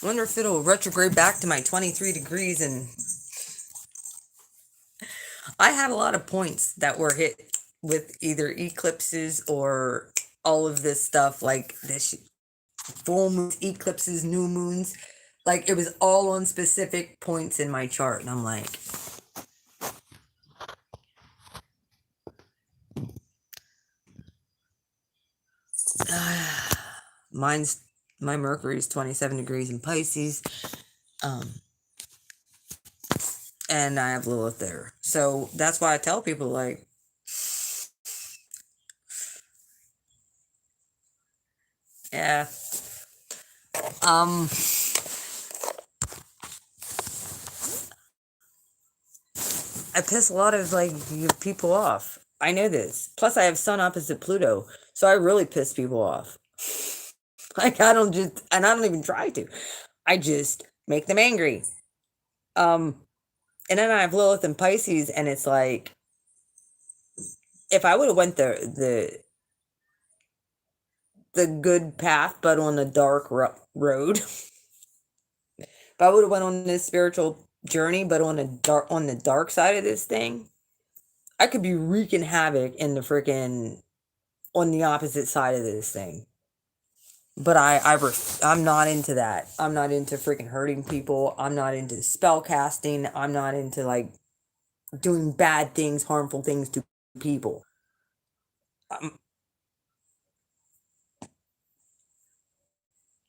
A: I wonder if it'll retrograde back to my 23 degrees. And I had a lot of points that were hit with either eclipses or all of this stuff, like this full moons, eclipses, new moons. Like, it was all on specific points in my chart. And I'm like, My Mercury is 27 degrees in Pisces. And I have Lilith there. So that's why I tell people, like, yeah. I piss a lot of like people off. I know this. Plus I have Sun opposite Pluto. So I really piss people off. Like I don't even try to. I just make them angry. And then I have Lilith and Pisces, and it's like if I would have went the good path, but on a dark road. If I would have went on this spiritual journey, but on the dark side of this thing, I could be wreaking havoc in the freaking on the opposite side of this thing. But I'm not into that. I'm not into freaking hurting people. I'm not into spell casting. I'm not into like doing bad things, harmful things to people.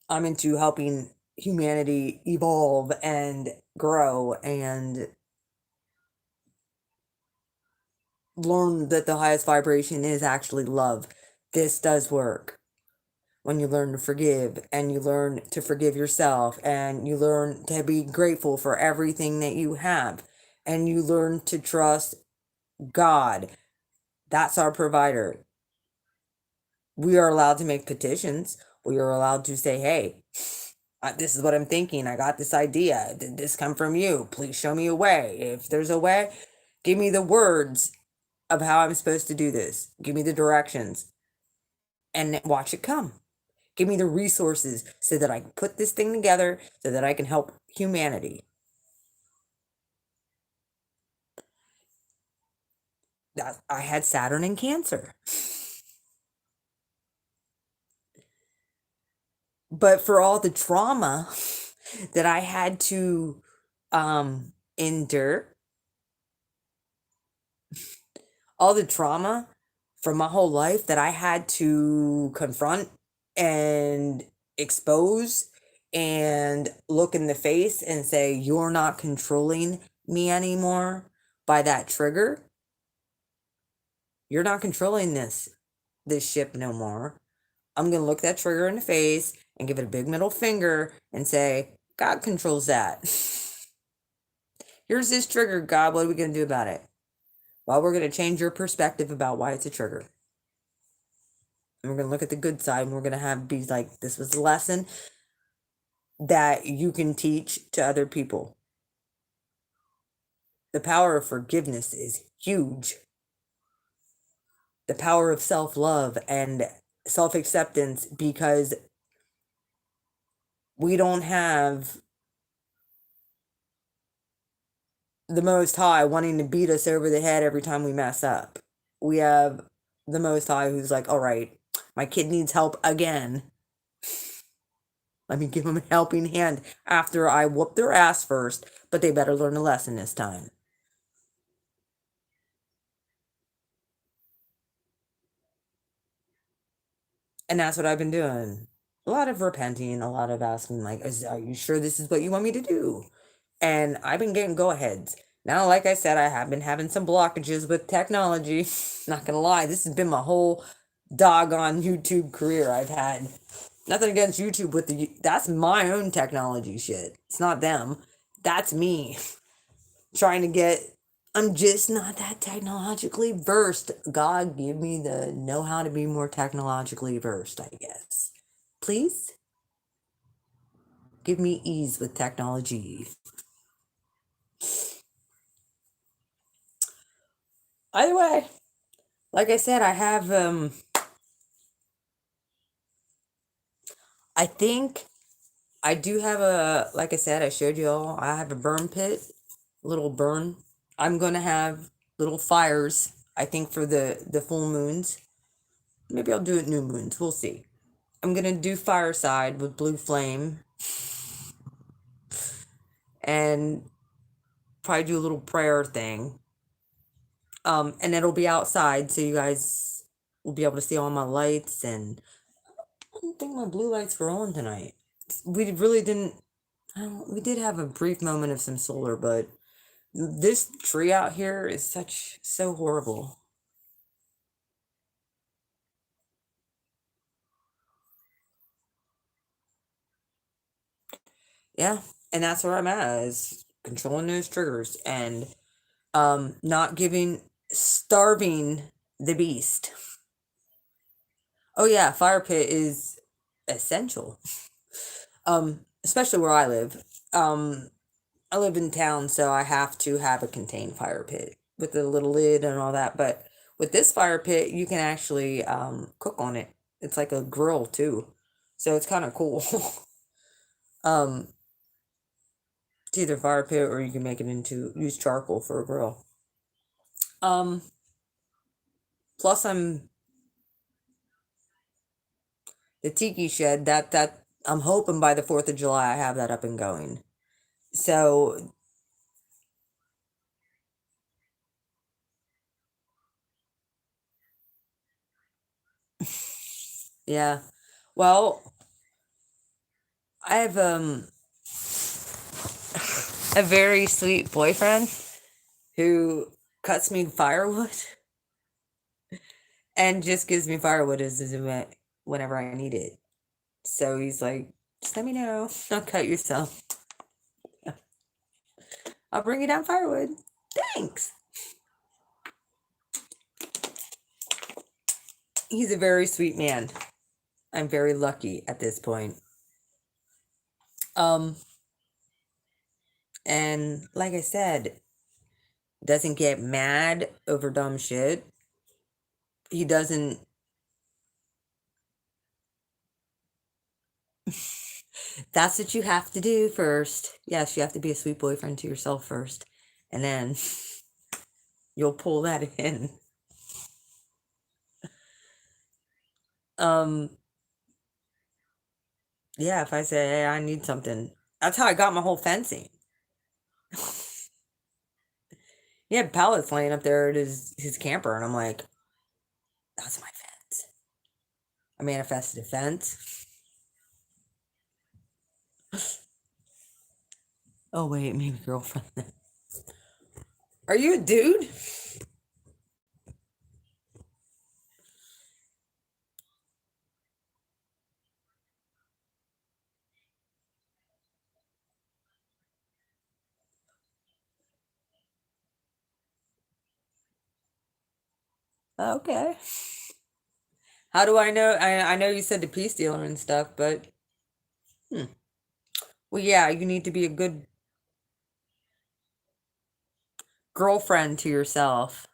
A: I'm into helping humanity evolve and grow and learn that the highest vibration is actually love. This does work when you learn to forgive and you learn to forgive yourself and you learn to be grateful for everything that you have and you learn to trust God. That's our provider. We are allowed to make petitions. We are allowed to say, hey, this is what I'm thinking. I got this idea. Did this come from you? Please show me a way. If there's a way, give me the words of how I'm supposed to do this. Give me the directions and watch it come. Give me the resources so that I can put this thing together so that I can help humanity. I had Saturn in Cancer. But for all the trauma that I had to endure, all the trauma from my whole life that I had to confront and expose and look in the face and say, you're not controlling me anymore by that trigger. You're not controlling this ship no more. I'm going to look that trigger in the face and give it a big middle finger and say, God controls that. Here's this trigger, God. What are we going to do about it? Well, we're going to change your perspective about why it's a trigger. And we're going to look at the good side and we're going to be like, this was a lesson that you can teach to other people. The power of forgiveness is huge. The power of self-love and self-acceptance, because we don't have the Most High wanting to beat us over the head every time we mess up. We have the Most High who's like, all right, my kid needs help again. Let me give them a helping hand after I whoop their ass first, but they better learn a lesson this time. And that's what I've been doing. A lot of repenting, a lot of asking, like, are you sure this is what you want me to do? And I've been getting go-aheads. Now, like I said, I have been having some blockages with technology. Not gonna lie, this has been my whole doggone YouTube career I've had. Nothing against YouTube that's my own technology shit. It's not them. That's me. Trying to get, I'm just not that technologically versed. God, give me the know-how to be more technologically versed, I guess. Please? Give me ease with technology. Either way, like I said, I have, I think I do have like I said, I showed you all, I have a burn pit, little burn. I'm going to have little fires, I think, for the full moons. Maybe I'll do it new moons. We'll see. I'm going to do fireside with blue flame. And probably do a little prayer thing. And it'll be outside, so you guys will be able to see all my lights and don't think my blue lights were on tonight. We really didn't. We did have a brief moment of some solar, but this tree out here is so horrible. Yeah, and that's where I'm at, is controlling those triggers and not starving the beast. Oh yeah, fire pit is essential. Especially where I live. I live in town, so I have to have a contained fire pit with a little lid and all that. But with this fire pit, you can actually cook on it. It's like a grill too, so it's kind of cool. um, it's either fire pit or you can make it into use charcoal for a grill. Um, plus the tiki shed that I'm hoping by the 4th of July I have that up and going. So yeah, well, I have a very sweet boyfriend who cuts me firewood and just gives me firewood as a event whenever I need it. So he's like, just let me know. I'll cut you some. I'll bring you down firewood. Thanks. He's a very sweet man. I'm very lucky at this point. Um, and like I said, doesn't get mad over dumb shit. He doesn't. That's what you have to do first. Yes, you have to be a sweet boyfriend to yourself first, and then you'll pull that in. Um, yeah, if I say, hey, I need something, that's how I got my whole fencing. He had pallets laying up there at his camper, and I'm like, that's my fence. I manifested a fence. Oh wait, maybe girlfriend. Are you a dude? Okay. How do I know? I know you said the peace dealer and stuff, but well, yeah, you need to be a good girlfriend to yourself.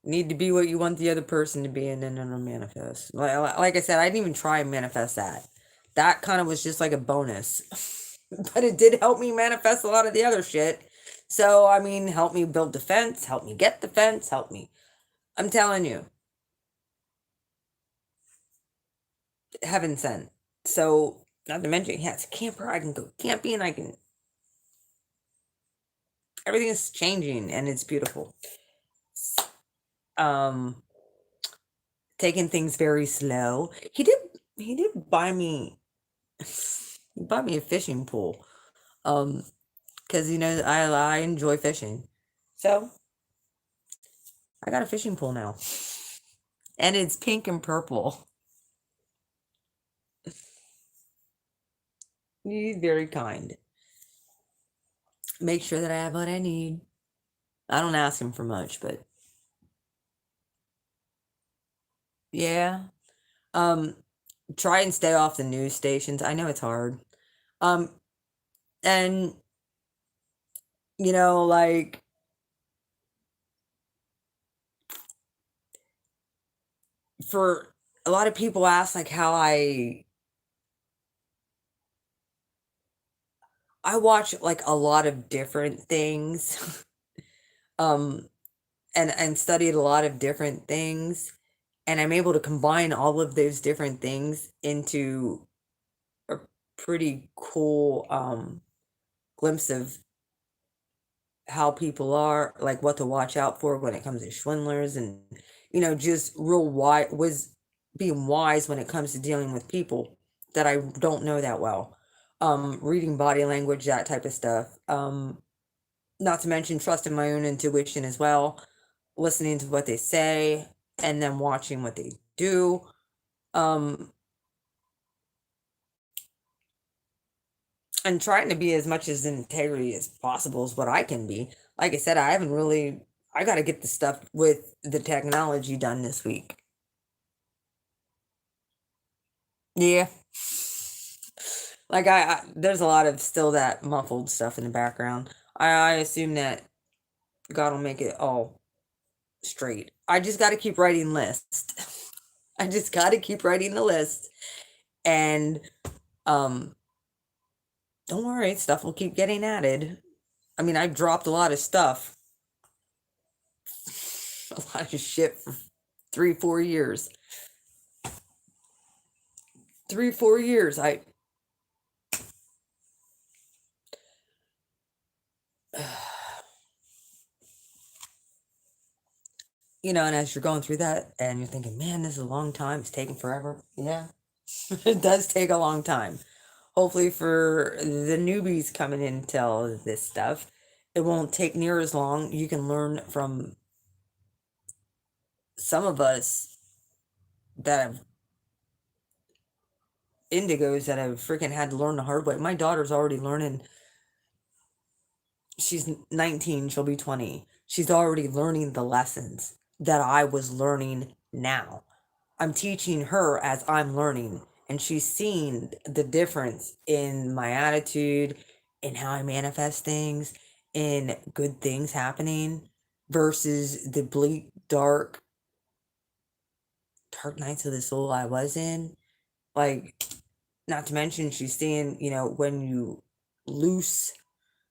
A: Need to be what you want the other person to be, and then it'll manifest. Like I said, I didn't even try and manifest that. That kind of was just like a bonus, but it did help me manifest a lot of the other shit. So I mean, help me build the fence, help me get the fence, help me. I'm telling you, heaven sent. So not to mention, yeah, it's a camper. I can go camping. I can. Everything is changing, and it's beautiful. Um, taking things very slow. He did buy me he bought me a fishing pole. Because you know I enjoy fishing. So I got a fishing pole now. And it's pink and purple. He's very kind. Make sure that I have what I need. I don't ask him for much, but yeah. Um, try and stay off the news stations. I know it's hard. Um, and you know, like for a lot of people ask like how I watch like a lot of different things. um and studied a lot of different things, and I'm able to combine all of those different things into a pretty cool glimpse of how people are, like what to watch out for when it comes to swindlers and just real wise, was being wise when it comes to dealing with people that I don't know that well. Reading body language, that type of stuff. Not to mention trusting my own intuition as well, listening to what they say, and then watching what they do. Um, and trying to be as much as integrity as possible is what I can be. Like I said, I got to get the stuff with the technology done this week. Yeah. Like there's a lot of still that muffled stuff in the background. I assume that God will make it all straight. I just got to keep writing lists. I just got to keep writing the list, and um don't worry, stuff will keep getting added. I mean, I've dropped a lot of stuff, a lot of shit for 3 4 years. 3 4 years. And as you're going through that and you're thinking, man, this is a long time, it's taking forever. Yeah, it does take a long time. Hopefully, for the newbies coming into all of this stuff, it won't take near as long. You can learn from some of us that have indigos that have freaking had to learn the hard way. My daughter's already learning. She's 19, she'll be 20. She's already learning the lessons that I was learning now. I'm teaching her as I'm learning, and she's seeing the difference in my attitude, in how I manifest things, in good things happening versus the bleak, dark nights of the soul I was in. Like, not to mention, she's seeing, when you loose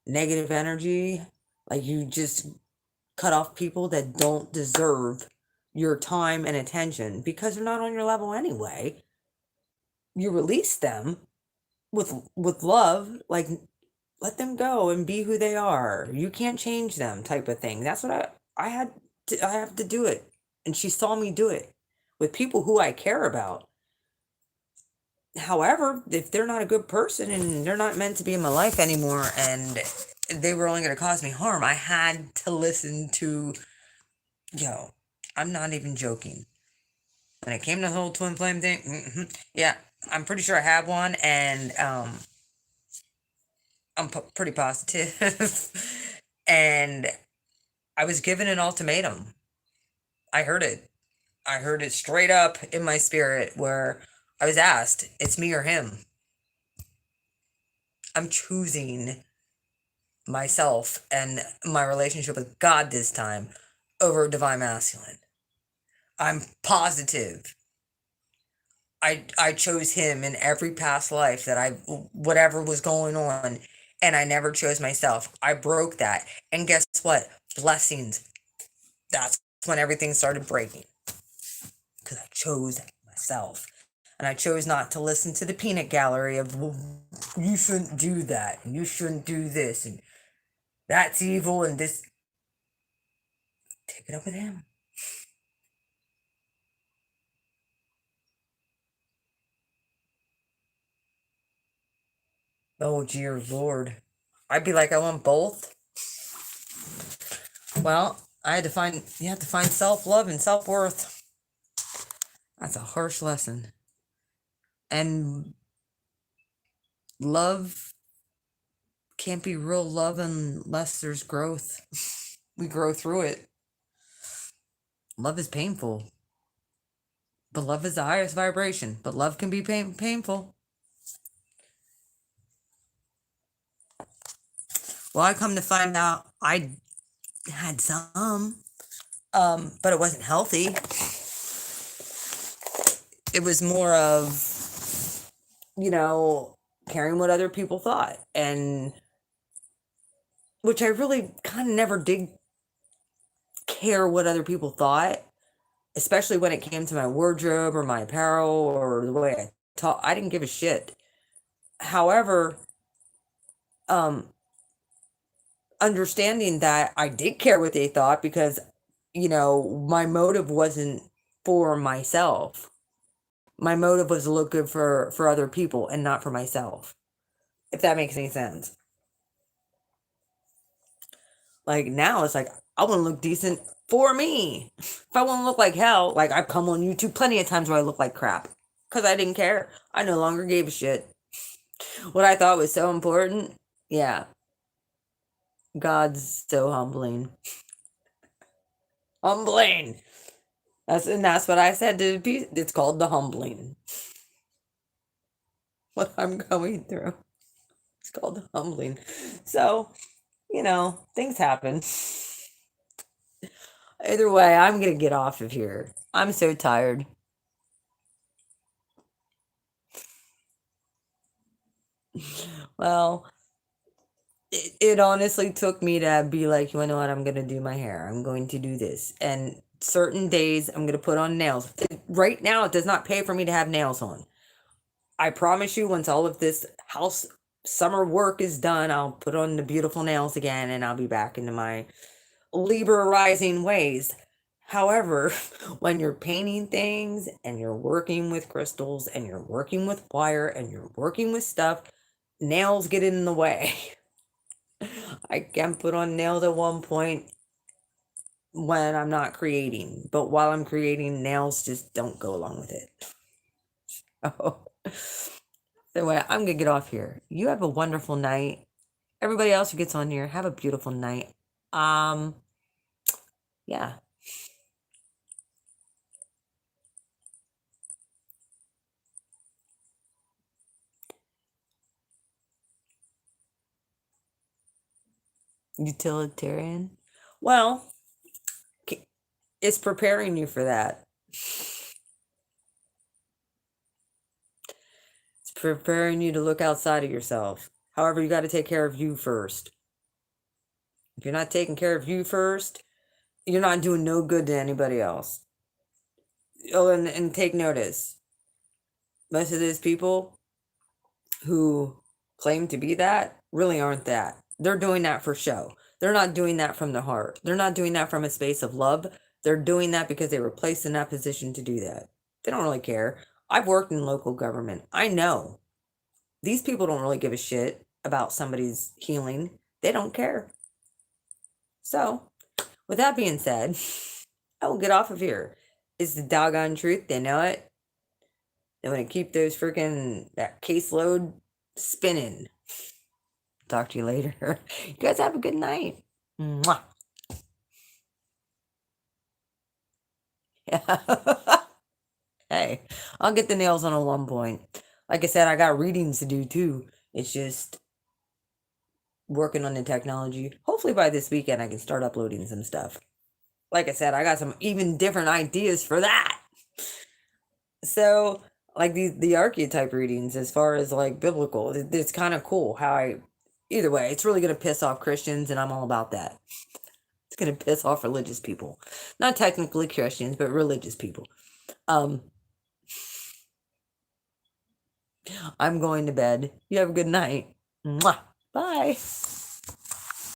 A: negative energy, like you just cut off people that don't deserve your time and attention because they're not on your level anyway. You release them with love, like let them go and be who they are. You can't change them, type of thing. That's what I have to do it. And she saw me do it with people who I care about. However, if they're not a good person and they're not meant to be in my life anymore and they were only going to cause me harm, I had to listen to, I'm not even joking. When it came to the whole twin flame thing, yeah, I'm pretty sure I have one, and I'm pretty positive. And I was given an ultimatum. I heard it. I heard it straight up in my spirit where I was asked, it's me or him. I'm choosing myself and my relationship with God this time over divine masculine. I'm positive. I chose him in every past life that whatever was going on, and I never chose myself. I broke that. And guess what? Blessings. That's when everything started breaking. Because I chose myself. And I chose not to listen to the peanut gallery of, well, you shouldn't do that, and you shouldn't do this, and that's evil, and this. Take it up with him. Oh, dear Lord. I'd be like, I want both. Well, you have to find self-love and self-worth. That's a harsh lesson. And love can't be real love unless there's growth. We grow through it. Love is painful. But love is the highest vibration. But love can be painful. Well, I come to find out I had some, but it wasn't healthy. It was more of, caring what other people thought, and which I really kind of never did care what other people thought, especially when it came to my wardrobe or my apparel or the way I talk. I didn't give a shit. However, understanding that I did care what they thought because, my motive wasn't for myself. My motive was to look good for other people and not for myself. If that makes any sense. Like now it's like I want to look decent for me. If I want to look like hell, like I've come on YouTube plenty of times where I look like crap because I didn't care. I no longer gave a shit. What I thought was so important, yeah. God's so humbling. Humbling. That's what I said to be. It's called the humbling. What I'm going through. It's called the humbling. So, things happen. Either way, I'm gonna get off of here. I'm so tired. Well, it honestly took me to be like, you know what, I'm gonna do my hair. I'm going to do this. And certain days I'm gonna put on nails. Right now it does not pay for me to have nails on. I promise you, once all of this house summer work is done, I'll put on the beautiful nails again and I'll be back into my Libra rising ways. However, when you're painting things and you're working with crystals and you're working with wire and you're working with stuff, nails get in the way. I can put on nails at one point when I'm not creating, but while I'm creating, nails just don't go along with it. Oh. Anyway, I'm gonna get off here. You have a wonderful night. Everybody else who gets on here, have a beautiful night. Yeah. Utilitarian. Well, it's preparing you for that. It's preparing you to look outside of yourself. However, you got to take care of you first. If you're not taking care of you first, you're not doing no good to anybody else. Oh, and take notice. Most of those people who claim to be that really aren't that. They're doing that for show. They're not doing that from the heart. They're not doing that from a space of love. They're doing that because they were placed in that position to do that. They don't really care. I've worked in local government. I know. These people don't really give a shit about somebody's healing. They don't care. So, with that being said, I will get off of here. It's the doggone truth. They know it. They want to keep those that caseload spinning. Talk to you later. You guys have a good night. Mwah. Yeah. Hey, I'll get the nails on at one point. Like I said, I got readings to do too. It's just working on the technology. Hopefully by this weekend I can start uploading some stuff. Like I said, I got some even different ideas for that. So, like the archetype readings as far as like biblical, it's kind of cool how either way, it's really going to piss off Christians and I'm all about that. It's going to piss off religious people. Not technically Christians, but religious people. I'm going to bed. You have a good night. Mwah. Bye.